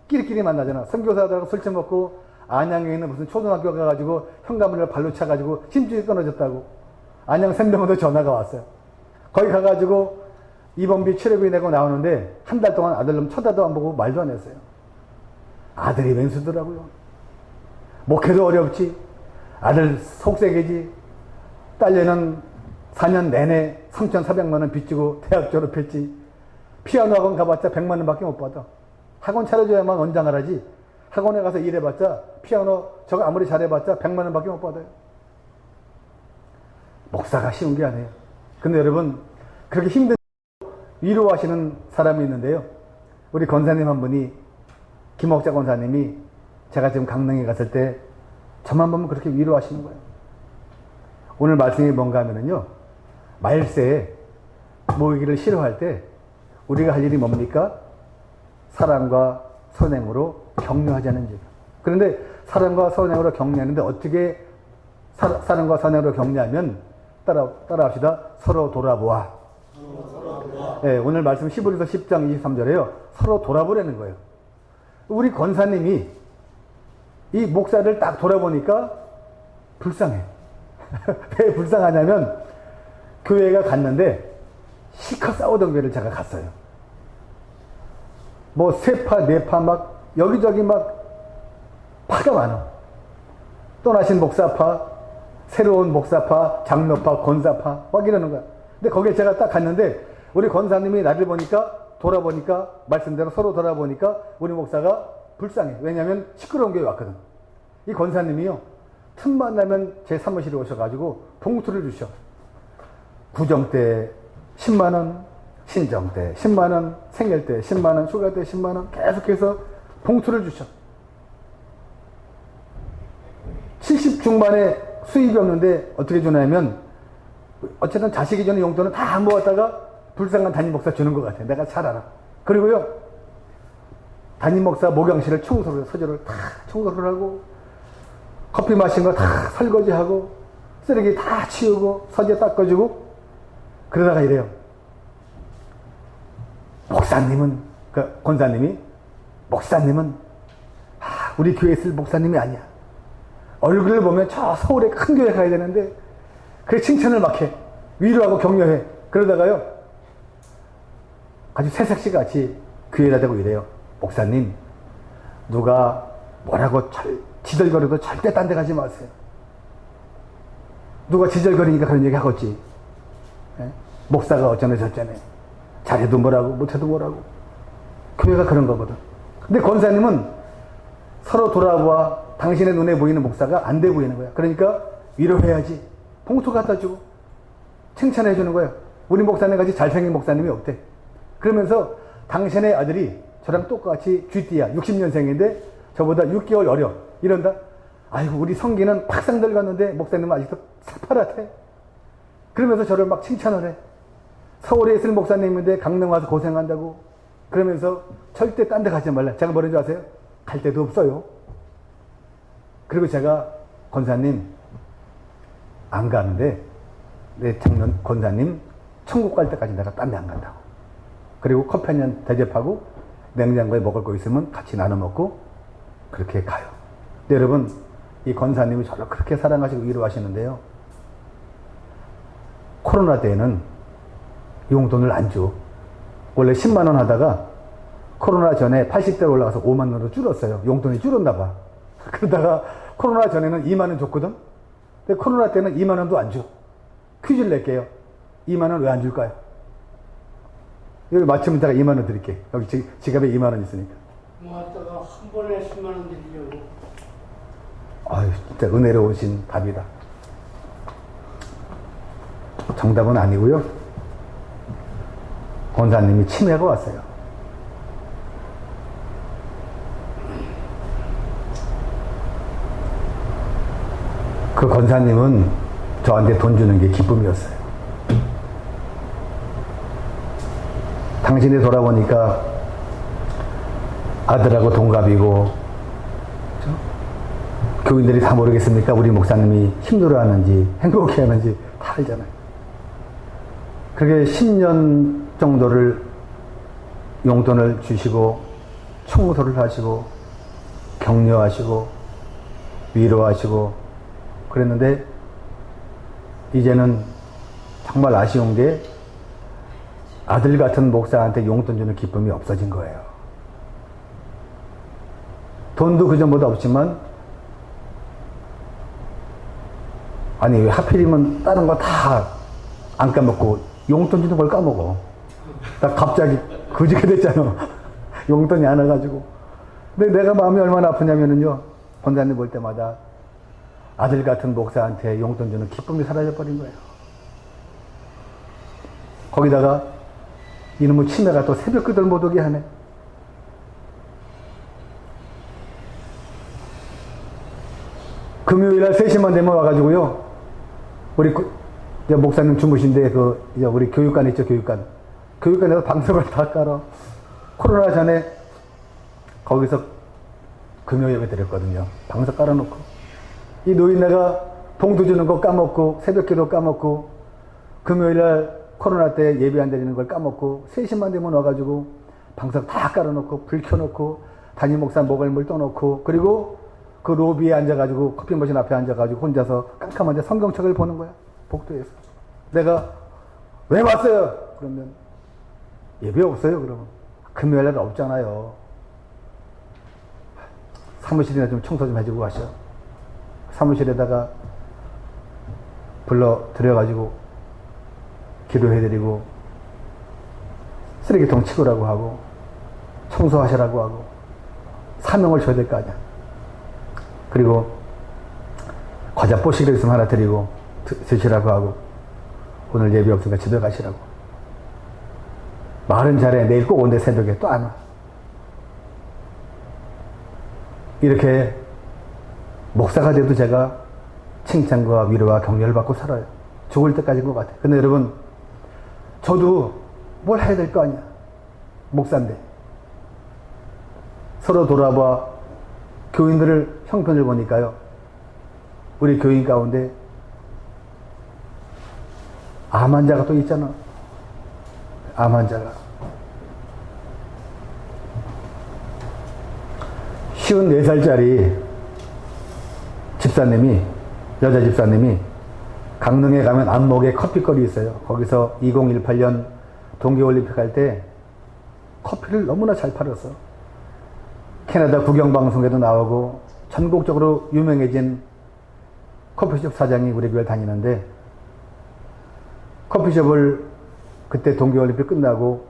끼리끼리 만나잖아. 선교사 아들하고 술 처먹고 안양에 있는 무슨 초등학교 가가지고 현관문을 발로 차가지고 힘줄이 끊어졌다고. 안양 생병원도 전화가 왔어요. 거기 가가지고 입원비 치료비 내고 나오는데 한 달 동안 아들놈 쳐다도 안 보고 말도 안 했어요. 아들이 왼수더라고요. 목회도 어렵지. 아들 속세계지. 딸내는 4년 내내 3,400만원 빚지고 대학 졸업했지. 피아노 학원 가봤자 100만원 밖에 못 받아. 학원 차려줘야만 원장을 하지. 학원에 가서 일해봤자 피아노 저거 아무리 잘해봤자 100만원 밖에 못 받아요. 목사가 쉬운 게 아니에요. 근데 여러분 그렇게 힘든 위로하시는 사람이 있는데요. 우리 권사님 한 분이 김옥자 권사님이 제가 지금 강릉에 갔을 때 저만 보면 그렇게 위로하시는 거예요. 오늘 말씀이 뭔가 하면은요, 말세에 모이기를 싫어할 때 우리가 할 일이 뭡니까? 사랑과 선행으로 격려하자는 일. 그런데 사랑과 선행으로 격려하는데 어떻게 사랑과 선행으로 격려하면 따라합시다. 서로 돌아보아. 네, 오늘 말씀 히브리서 10장 23절에요. 서로 돌아보라는 거예요. 우리 권사님이 이 목사를 딱 돌아보니까 불쌍해. 왜 불쌍하냐면 교회가 갔는데 시커 싸우던 교회를 제가 갔어요. 뭐 세파 네파 막 여기저기 막 파가 많아. 떠나신 목사파, 새로운 목사파, 장로파, 권사파 막 이러는 거야. 근데 거기에 제가 딱 갔는데 우리 권사님이 나를 보니까 돌아보니까 말씀대로 서로 돌아보니까 우리 목사가 불쌍해. 왜냐하면 시끄러운 교회 왔거든. 이 권사님이요, 틈만 나면 제 사무실에 오셔가지고 봉투를 주셔. 구정 때 10만원, 신정 때 10만원, 생일 때 10만원, 휴가 때 10만원 계속해서 봉투를 주셔. 70 중반에 수입이 없는데 어떻게 주냐면 어쨌든 자식이 주는 용돈은 다 모았다가 불쌍한 담임 목사 주는 것 같아. 내가 잘 알아. 그리고요, 담임 목사 목욕실을 청소를, 서재를 다 청소를 하고 커피 마신 거 다 설거지하고 쓰레기 다 치우고 서재 닦아주고 그러다가 이래요. 목사님은, 그 권사님이, 목사님은 우리 교회에 있을 목사님이 아니야. 얼굴을 보면 저 서울에 큰 교회 가야 되는데 그래 칭찬을 막 해. 위로하고 격려해. 그러다가요, 아주 새색시 같이 교회에다 대고 이래요. 목사님, 누가 뭐라고 지절거려도 절대 딴 데 가지 마세요. 누가 지절거리니까 그런 얘기 하겠지. 예? 목사가 어쩌네 저쩌네. 잘해도 뭐라고 못해도 뭐라고. 교회가 그런 거거든. 근데 권사님은 서로 돌아보아 당신의 눈에 보이는 목사가 안 돼 보이는 거야. 그러니까 위로해야지. 봉투 갖다 주고 칭찬해 주는 거야. 우리 목사님 같이 잘생긴 목사님이 없대. 그러면서 당신의 아들이 저랑 똑같이 쥐띠야. 60년생인데 저보다 6개월 어려. 이런다. 아이고 우리 성기는 팍상 들어갔는데 목사님은 아직도 새파랗대. 그러면서 저를 막 칭찬을 해. 서울에 있을 목사님인데 강릉 와서 고생한다고. 그러면서 절대 딴 데 가지 말라. 제가 뭐라는 줄 아세요? 갈 데도 없어요. 그리고 제가 권사님 안 가는데 내 청년 권사님 천국 갈 때까지 내가 딴 데 안 간다고. 그리고 커피 한 잔 대접하고 냉장고에 먹을 거 있으면 같이 나눠 먹고 그렇게 가요. 근데 여러분, 이 권사님이 저를 그렇게 사랑하시고 위로하시는데요, 코로나 때에는 용돈을 안 줘. 원래 10만원 하다가 코로나 전에 80대로 올라가서 5만원으로 줄었어요. 용돈이 줄었나 봐. 그러다가 코로나 전에는 2만원 줬거든. 근데 코로나 때는 2만원도 안 줘. 퀴즈를 낼게요. 2만원 왜 안 줄까요? 여기 맞추면 제가 2만원 드릴게. 여기 지갑에 2만원 있으니까. 모았다가 한 번에 10만 원 드리려고. 아유, 진짜 은혜로우신 답이다. 정답은 아니고요. 권사님이 치매가 왔어요. 그 권사님은 저한테 돈 주는 게 기쁨이었어요. 당신이 돌아보니까 아들하고 동갑이고, 그렇죠? 교인들이 다 모르겠습니까? 우리 목사님이 힘들어하는지 행복해하는지 다 알잖아요. 그게 10년 정도를 용돈을 주시고 청소를 하시고 격려하시고 위로하시고 그랬는데, 이제는 정말 아쉬운 게 아들 같은 목사한테 용돈 주는 기쁨이 없어진 거예요. 돈도 그전보다 없지만, 아니 왜 하필이면 다른 거 다 안 까먹고 용돈 주는 걸 까먹어. 나 갑자기 그지게 됐잖아. 용돈이 안 와가지고. 근데 내가 마음이 얼마나 아프냐면은요, 권사님 볼 때마다 아들 같은 목사한테 용돈 주는 기쁨이 사라져버린 거예요. 거기다가 이놈의 치매가 또 새벽기도를 못 오게 하네. 금요일날 3시만 되면 와가지고요, 우리 이제 목사님 주무신데 이제 우리 교육관 있죠, 교육관. 교육관에서 방석을 다 깔아. 코로나 전에 거기서 금요 예배 드렸거든요. 방석 깔아놓고. 이 노인네가 봉투 주는 거 까먹고, 새벽기도 까먹고, 금요일날 코로나 때 예배 안 드리는 걸 까먹고, 3시만 되면 와가지고, 방석 다 깔아놓고, 불 켜놓고, 담임 목사 먹을 물 떠놓고, 그리고 그 로비에 앉아가지고, 커피 머신 앞에 앉아가지고, 혼자서 깜깜한데 성경책을 보는 거야. 복도에서. 내가, 왜 왔어요? 그러면, 예배 없어요, 그러면. 금요일날 없잖아요. 사무실이나 좀 청소 좀 해주고 가셔. 사무실에다가 들여가지고 기도해드리고 쓰레기통 치우라고 하고 청소하시라고 하고 사명을 줘야 될 거 아니야. 그리고 과자 뽀시기를 있으면 하나 드리고 드시라고 하고 오늘 예배 없으니까 집에 가시라고. 말은 잘해. 내일 꼭 온대. 새벽에 또 안 와. 이렇게 목사가 돼도 제가 칭찬과 위로와 격려를 받고 살아요. 죽을 때까지인 것 같아요. 근데 여러분, 저도 뭘 해야 될 거 아니야. 목사인데. 서로 돌아봐. 교인들을 형편을 보니까요. 우리 교인 가운데 암 환자가 또 있잖아. 암 환자가. 54살짜리 집사님이, 여자 집사님이 강릉에 가면 안목에 커피거리 있어요. 거기서 2018년 동계올림픽 할 때 커피를 너무나 잘 팔았어. 캐나다 국영방송에도 나오고 전국적으로 유명해진 커피숍 사장이 우리 교회를 다니는데, 커피숍을 그때 동계올림픽 끝나고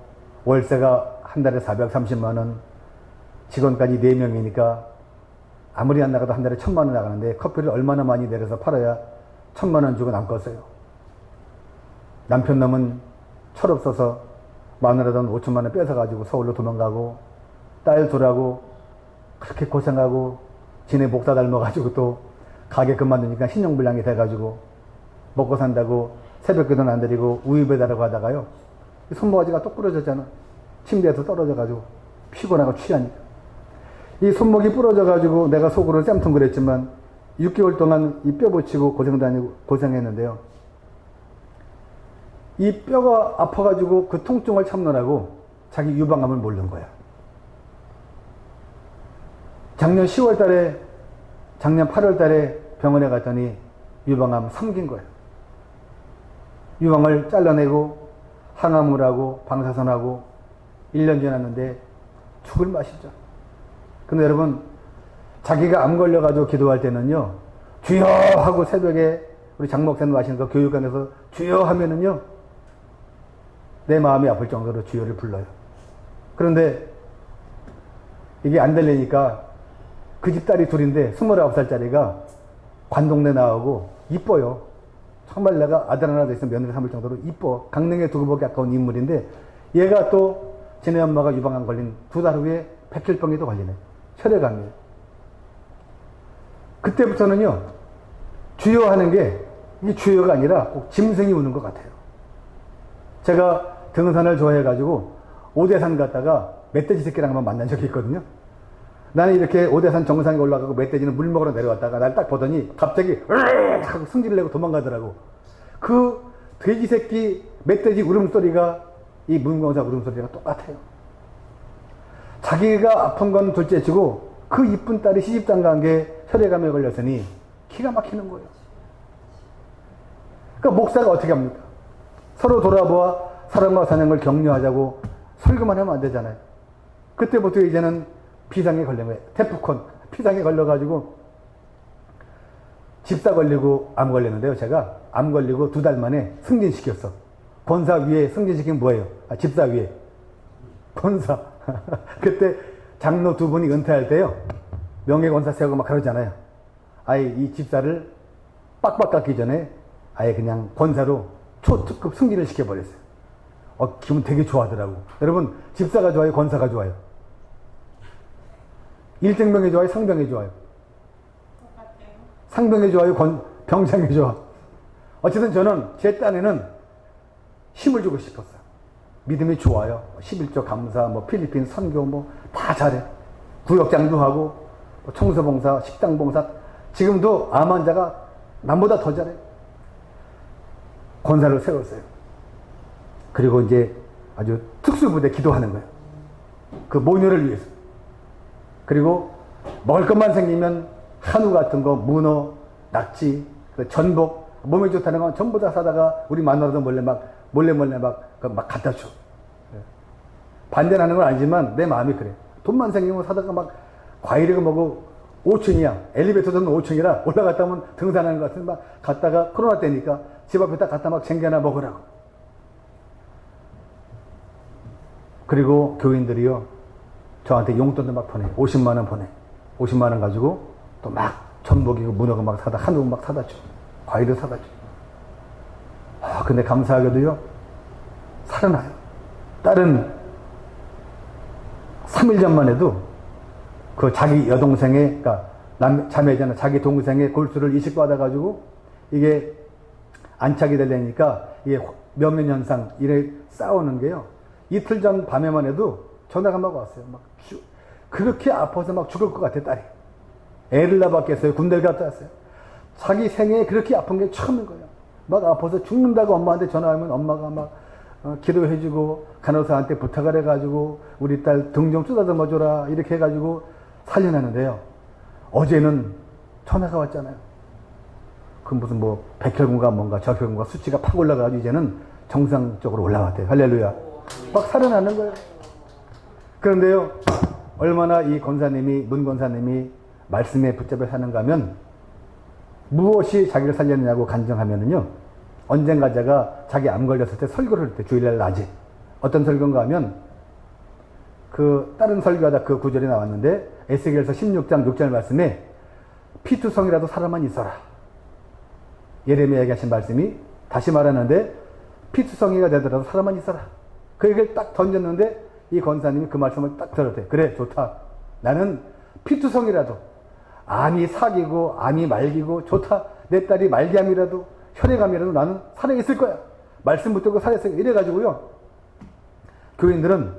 월세가 한 달에 430만원, 직원까지 4명이니까 아무리 안 나가도 한 달에 1,000만원 나가는데 커피를 얼마나 많이 내려서 팔아야 1,000만원 주고 남겠어요. 남편 놈은 철없어서 마누라 돈 5천만원 뺏어가지고 서울로 도망가고, 딸 둘하고 그렇게 고생하고 지네 목사 닮아가지고 또 가게 그만두니까 신용불량이 돼가지고 먹고 산다고 새벽기도는 안 드리고 우유 배달하고 하다가요, 손모가지가 또 부러졌잖아. 침대에서 떨어져가지고 피곤하고 취하니까. 이 손목이 부러져가지고 내가 속으로 쌤통그랬지만 6개월 동안 이 뼈 붙이고 고생도 아니고 고생했는데요. 이 뼈가 아파가지고 그 통증을 참느라고 자기 유방암을 모른 거야. 작년 10월 달에, 작년 8월 달에 병원에 갔더니 유방암 3기인 거예요. 유방을 잘라내고 항암을 하고 방사선하고 1년 지났는데 죽을 맛이죠. 근데 여러분, 자기가 암 걸려가지고 기도할 때는요, 주여 하고 새벽에 우리 장목사님 하시는 거 교육관에서 주여 하면은요, 내 마음이 아플 정도로 주여를 불러요. 그런데 이게 안 들리니까 그 집 딸이 둘인데 29살짜리가 관동네 나오고 이뻐요. 정말 내가 아들 하나 더 있으면 며느리 삼을 정도로 이뻐. 강릉에 두고 보기 아까운 인물인데, 얘가 또 지네 엄마가 유방암 걸린 2달 후에 백혈병에도 걸리네. 혈액암이에요. 그때부터는요, 주여 하는 게 이게 주여가 아니라 꼭 짐승이 우는 것 같아요. 제가 등산을 좋아해가지고 오대산 갔다가 멧돼지 새끼랑 한번 만난 적이 있거든요. 나는 이렇게 오대산 정상에 올라가고 멧돼지는 물 먹으러 내려왔다가 날 딱 보더니 갑자기 으르르 하고 승질을 내고 도망가더라고. 그 돼지 새끼 멧돼지 울음소리가 이 문광사 울음소리가 똑같아요. 자기가 아픈 건 둘째치고 그 이쁜 딸이 시집장 간 게 혈액암에 걸렸으니 기가 막히는 거예요. 그러니까 목사가 어떻게 합니까? 서로 돌아보아 사랑과 사냥을 격려하자고 설교만 하면 안 되잖아요. 그때부터 이제는 비상에 걸린 거예요. 테프콘 비상에 걸려가지고 집사 걸리고 암 걸렸는데요. 제가 암 걸리고 2달 만에 승진시켰어. 권사 위에 승진시키면 뭐예요? 집사 위에 권사. 그때 장로 2분이 은퇴할 때요, 명예권사 세우고 막 그러잖아요. 아예 이 집사를 빡빡 깎기 전에 아예 그냥 권사로 초특급 승진을 시켜버렸어요. 기분 되게 좋아하더라고. 여러분, 집사가 좋아요? 권사가 좋아요? 일등병이 좋아요? 상병이 좋아요? 상병이 좋아요? 병장이 좋아? 어쨌든 저는 제 딴에는 힘을 주고 싶었어요. 믿음이 좋아요. 11조 감사, 뭐 필리핀 선교 뭐 다 잘해. 구역장도 하고 청소봉사, 식당봉사. 지금도 암 환자가 남보다 더 잘해. 권사를 세웠어요. 그리고 이제 아주 특수부대 기도하는 거예요. 그 모녀를 위해서. 그리고 먹을 것만 생기면 한우 같은 거, 문어, 낙지, 전복, 몸에 좋다는 건 전부 다 사다가 우리 마누라도 몰래 막 갖다 줘. 반대는 하는 건 아니지만 내 마음이 그래. 돈만 생기면 사다가 막 과일이고 뭐고 5층이야. 엘리베이터는 5층이라 올라갔다 오면 등산하는 것 같은 막 갔다가 코로나 때니까 집 앞에다 갖다 막 챙겨나 먹으라고. 그리고 교인들이요. 저한테 용돈도 막 보내. 50만 원 보내. 50만 원 가지고 또 막 전복이고 문어가 막 사다, 한우 막 사다 줘. 과일도 사다 줘. 근데 감사하게도요. 살아나요. 딸은 3일 전만 해도 그 자기 여동생의, 그러니까 자매잖아. 자기 동생의 골수를 이식받아가지고 이게 안착이 되려니까 이게 명륜현상, 이래 싸우는 게요. 이틀 전 밤에만 해도 전화가 막 왔어요. 막 그렇게 아파서 막 죽을 것 같아, 딸이. 애를 낳았겠어요. 군대를 갔다 왔어요. 자기 생애에 그렇게 아픈 게 처음인 거예요. 막 아파서 죽는다고 엄마한테 전화하면 엄마가 막 기도해주고 간호사한테 부탁을 해가지고 우리 딸 등 좀 쓰다듬어 줘라 이렇게 해가지고 살려내는데요. 어제는 전화가 왔잖아요. 그 무슨 뭐 백혈구가 뭔가 저혈구가 수치가 팍 올라가가지고 이제는 정상적으로 올라왔대요. 할렐루야. 막 살아나는 거예요. 그런데요, 얼마나 이 권사님이, 문 권사님이 말씀에 붙잡혀 사는가 하면 무엇이 자기를 살렸느냐고 간증하면은요, 언젠가 제가 자기 암 걸렸을 때 설교를 할 때 주일날 낮에 어떤 설교인가 하면 그 다른 설교하다 그 구절이 나왔는데 에스겔서 16장 6절 말씀에 피투성이라도 살아만 있어라. 예레미야에게 하신 말씀이 다시 말하는데 피투성이가 되더라도 살아만 있어라. 그 얘기를 딱 던졌는데 이 권사님이 그 말씀을 딱 들었대. 그래, 좋다. 나는 피투성이라도 암이 사기고 암이 말기고 좋다. 내 딸이 말기암이라도 혈액암이라도 나는 살아있을 거야. 말씀 붙들고 살아있을 거야. 이래가지고요. 교인들은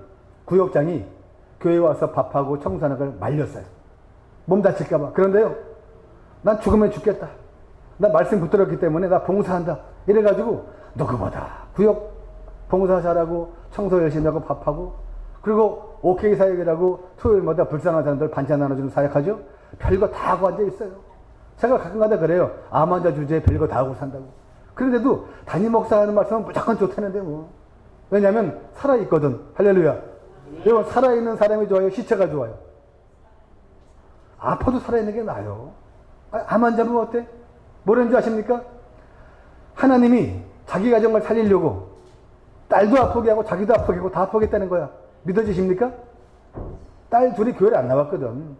구역장이 교회 와서 밥하고 청소하는 걸 말렸어요. 몸 다칠까봐. 그런데요. 난 죽으면 죽겠다. 나 말씀 붙들었기 때문에 나 봉사한다. 이래가지고 누구보다 구역 봉사 잘하고 청소 열심히 하고 밥하고 그리고 OK 사역이라고 토요일마다 불쌍한 사람들 반찬 나눠주는 사역하죠. 별거 다 하고 앉아있어요. 제가 가끔가다 그래요. 암 환자 주제에 별거 다 하고 산다고. 그런데도 담임 목사가 하는 말씀은 무조건 좋다는데 뭐. 왜냐하면 살아있거든. 할렐루야. 여러분, 살아있는 사람이 좋아요? 시체가 좋아요? 아파도 살아있는 게 나아요. 암 환자면 어때? 뭐라는 줄 아십니까? 하나님이 자기 가정을 살리려고 딸도 아프게 하고 자기도 아프게 하고 다 아프겠다는 거야. 믿어지십니까? 딸 둘이 교회를 안 나왔거든.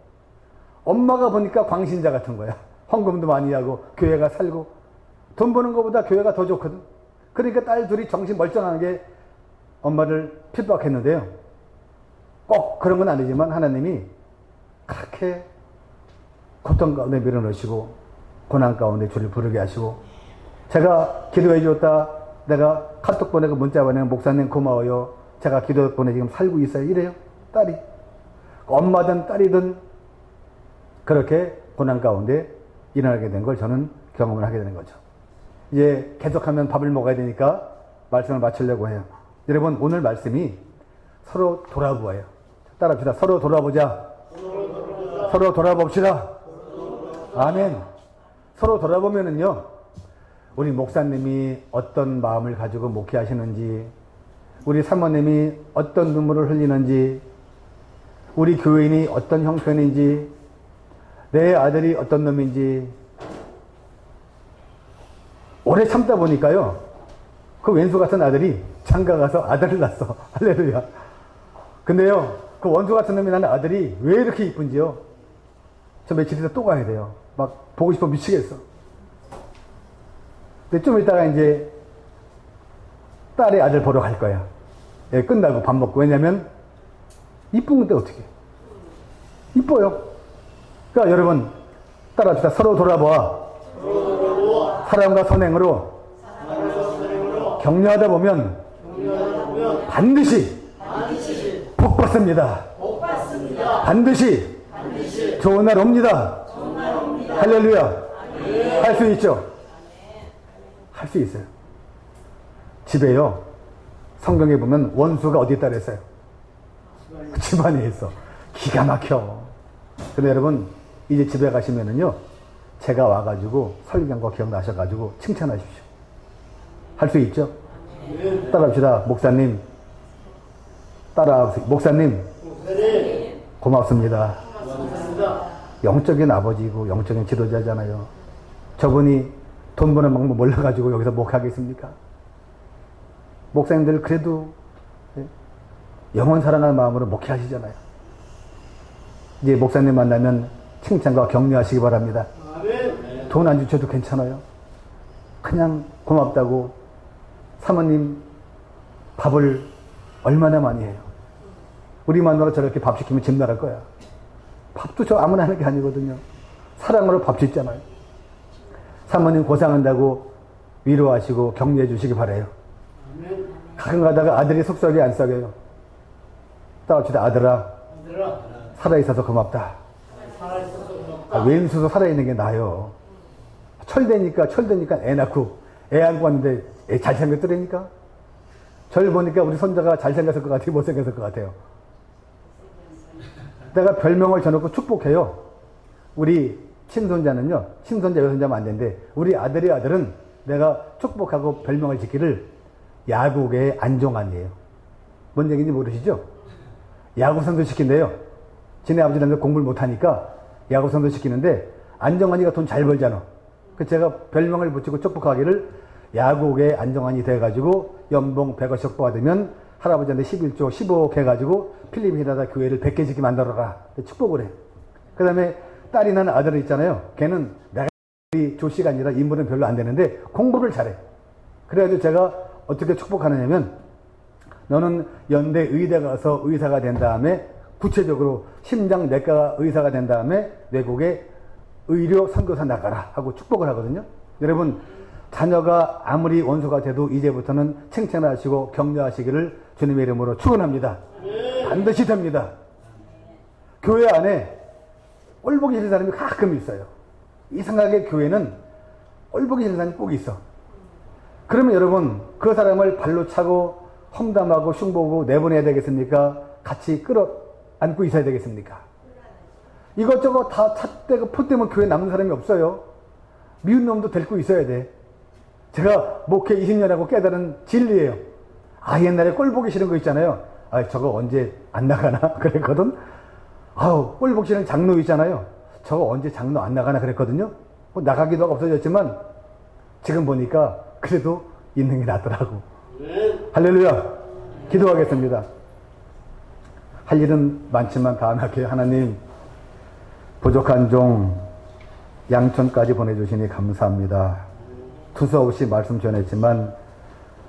엄마가 보니까 광신자 같은 거야. 헌금도 많이 하고 교회가 살고 돈 버는 것보다 교회가 더 좋거든. 그러니까 딸 둘이 정신 멀쩡하게 엄마를 핍박했는데요. 꼭 그런 건 아니지만 하나님이 그렇게 고통 가운데 밀어넣으시고 고난 가운데 주를 부르게 하시고 제가 기도해 줬다. 내가 카톡 보내고 문자 보내고 목사님 고마워요. 제가 기도 덕분에 지금 살고 있어요. 이래요. 딸이. 엄마든 딸이든 그렇게 고난 가운데 일어나게 된 걸 저는 경험을 하게 되는 거죠. 이제 계속하면 밥을 먹어야 되니까 말씀을 마치려고 해요. 여러분, 오늘 말씀이 서로 돌아보아요. 따라합시다. 서로 돌아보자. 서로 돌아봅시다. 아멘. 서로 돌아보면은요, 우리 목사님이 어떤 마음을 가지고 목회하시는지, 우리 사모님이 어떤 눈물을 흘리는지, 우리 교인이 어떤 형편인지, 내 아들이 어떤 놈인지, 오래 참다 보니까요, 그 왼수 같은 아들이 장가 가서 아들을 낳았어. 할렐루야. 근데요, 그 원수 같은 놈이 나는 아들이 왜 이렇게 이쁜지요? 저 며칠 있다 또 가야 돼요. 막 보고 싶어 미치겠어. 근데 좀 이따가 이제 딸의 아들 보러 갈 거야. 예, 끝나고 밥 먹고. 왜냐면 이쁜 건데 어떻게? 이뻐요. 그러니까 여러분 따라합시다. 서로 돌아봐. 사랑과 선행으로 격려하다 보면 반드시 복 받습니다. 반드시 좋은 날 옵니다. 할렐루야. 할 수 있죠? 할 수 있어요. 집에요. 성경에 보면 원수가 어디 있다 그랬어요? 집안에 있어. 기가 막혀. 근데 여러분, 이제 집에 가시면은요, 제가 와가지고 설교한 거 기억나셔가지고 칭찬하십시오. 할 수 있죠? 따라합시다. 목사님. 따라하세요. 목사님. 고맙습니다. 영적인 아버지고 영적인 지도자잖아요. 저분이 돈 버는 방법 몰라가지고 여기서 목하겠습니까? 목사님들 그래도 영원 사랑하는 마음으로 목회하시잖아요. 이제 목사님 만나면 칭찬과 격려하시기 바랍니다. 돈 안 주셔도 괜찮아요. 그냥 고맙다고 사모님 밥을 얼마나 많이 해요. 우리 마누라 저렇게 밥 시키면 집 나갈 거야. 밥도 저 아무나 하는 게 아니거든요. 사랑으로 밥 짓잖아요. 사모님 고생한다고 위로하시고 격려해 주시기 바라요. 가끔 가다가 아들이 속썩이 안 썩여요. 따라합시다. 아들아, 살아있어서 고맙다. 왼수도 살아있는 게 나아요. 철되니까 애 낳고 애 안고 왔는데 애 잘생겼더라니까. 저를 보니까 우리 손자가 잘생겼을 것 같아요? 못생겼을 것 같아요? 내가 별명을 줘놓고 축복해요. 우리 친손자는요, 친손자 여손자면 안 되는데 우리 아들의 아들은 내가 축복하고 별명을 짓기를 야구계의 안종환이에요. 뭔 얘기인지 모르시죠? 야구선수 시킨대요. 지네 아버지는 공부를 못하니까 야구선수 시키는데 안정환이가 돈 잘 벌잖아. 그 제가 별명을 붙이고 축복하기를 야구계의 안정환이 돼가지고 연봉 100억씩 받으면 할아버지한테 11조 15억 해가지고 필리핀에다 교회를 100개 짓게 만들어라. 축복을 해. 그 다음에 딸이 난 아들 있잖아요. 걔는 내가 우리 조씨가 아니라 인물은 별로 안 되는데 공부를 잘해. 그래가지고 제가 어떻게 축복하느냐면 너는 연대 의대 가서 의사가 된 다음에 구체적으로 심장내과 의사가 된 다음에 외국에 의료 선교사 나가라 하고 축복을 하거든요. 여러분, 자녀가 아무리 원수가 돼도 이제부터는 칭찬하시고 격려하시기를 주님의 이름으로 축원합니다. 반드시 됩니다. 교회 안에 꼴보기 싫은 사람이 가끔 있어요. 이상하게 교회는 꼴보기 싫은 사람이 꼭 있어. 그러면 여러분, 그 사람을 발로 차고 험담하고 흉보고 내보내야 되겠습니까? 같이 끌어안고 있어야 되겠습니까? 이것저것 다 찻대고 포대면 교회 남는 사람이 없어요. 미운 놈도 데리고 있어야 돼. 제가 목회 20년 하고 깨달은 진리예요. 아, 옛날에 꼴 보기 싫은 거 있잖아요. 아, 저거 언제 안 나가나 그랬거든. 아우, 꼴 보기 싫은 장로 있잖아요. 저거 언제 장로 안 나가나 그랬거든요. 뭐 나가기도 하고 없어졌지만 지금 보니까 그래도 있는 게 낫더라고. 할렐루야. 기도하겠습니다. 할 일은 많지만 다음에 할게요. 하나님, 부족한 종 양천까지 보내주시니 감사합니다. 두서없이 말씀 전했지만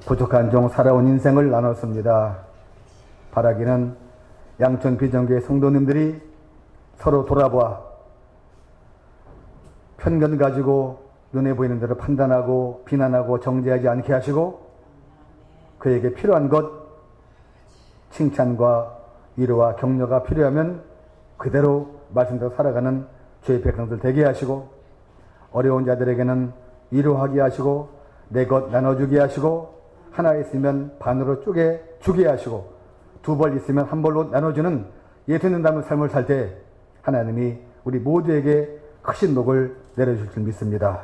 부족한 종 살아온 인생을 나눴습니다. 바라기는 양천 비전교회 성도님들이 서로 돌아봐 편견 가지고 눈에 보이는 대로 판단하고 비난하고 정죄하지 않게 하시고 그에게 필요한 것 칭찬과 위로와 격려가 필요하면 그대로 말씀대로 살아가는 주의 백성들 되게 하시고 어려운 자들에게는 위로하게 하시고 내 것 나눠주게 하시고 하나 있으면 반으로 쪼개 주게 하시고 두 벌 있으면 한 벌로 나눠주는 예수님 닮은 삶을 살 때 하나님이 우리 모두에게 크신 복을 내려주실 줄 믿습니다.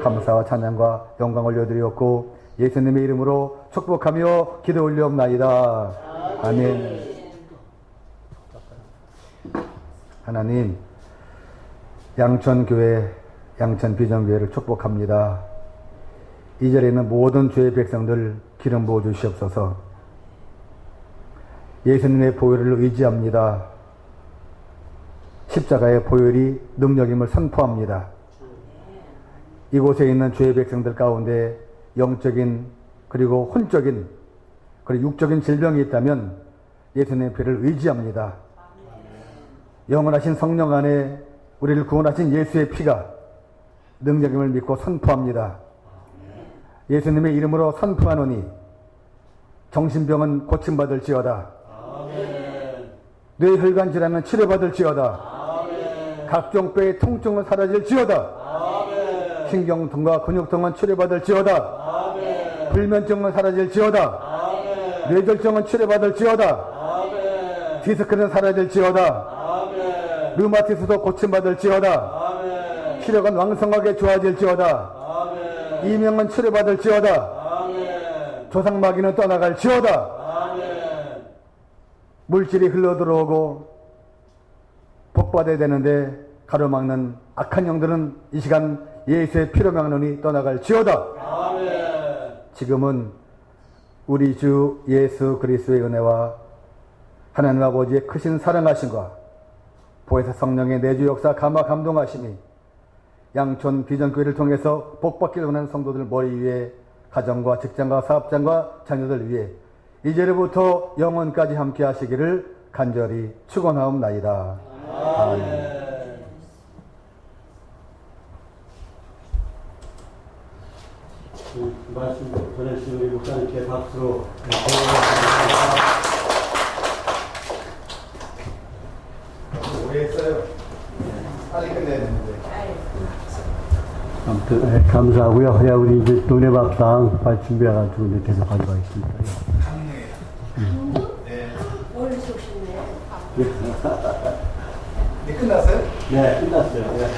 감사와 찬양과 영광 올려드리었고 예수님의 이름으로 축복하며 기도 올려옵나이다. 아멘. 하나님, 양천교회, 양천비전교회를 축복합니다. 이 자리에 있는 모든 주의 백성들 기름 부어 주시옵소서. 예수님의 보혈을 의지합니다. 십자가의 보혈이 능력임을 선포합니다. 이곳에 있는 주의 백성들 가운데 영적인 그리고 혼적인 그리고 육적인 질병이 있다면 예수님의 피를 의지합니다. 영원하신 성령 안에 우리를 구원하신 예수의 피가 능력임을 믿고 선포합니다. 예수님의 이름으로 선포하노니 정신병은 고침받을지어다. 뇌혈관 질환은 치료받을지어다. 각종 뼈의 통증은 사라질지어다. 신경통과 근육통은 치료받을지어다. 불면증은 사라질지어다. 뇌졸중은 치료받을지어다. 디스크는 사라질지어다. 류마티스도 고침받을지어다. 시력은 왕성하게 좋아질지어다. 이명은 치료받을지어다. 조상마귀는 떠나갈지어다. 물질이 흘러들어오고 복받아야 되는데 가로막는 악한 영들은 이 시간 예수의 피로 막론이 떠나갈지어다. 지금은 우리 주 예수 그리스도의 은혜와 하나님 아버지의 크신 사랑하심과 보혜사 성령의 내주 역사 감화 감동하심이 양촌 비전교회를 통해서 복받기를 원하는 성도들 머리 위에 가정과 직장과 사업장과 자녀들 위해 이제로부터 영원까지 함께 하시기를 간절히 축원하옵나이다. 아멘. 말씀 전해주신 우리 목사님께 박수로 오래 했어요. 빨리 끝내야 되는데. 아무튼 감사하고요. 야, 우리 이제 노래밥상 빨리 준비해가지고 이제 계속 가져가겠습니다. 네. 오늘 쏘셨네. 네, 끝났어요? 네, 끝났어요. 네.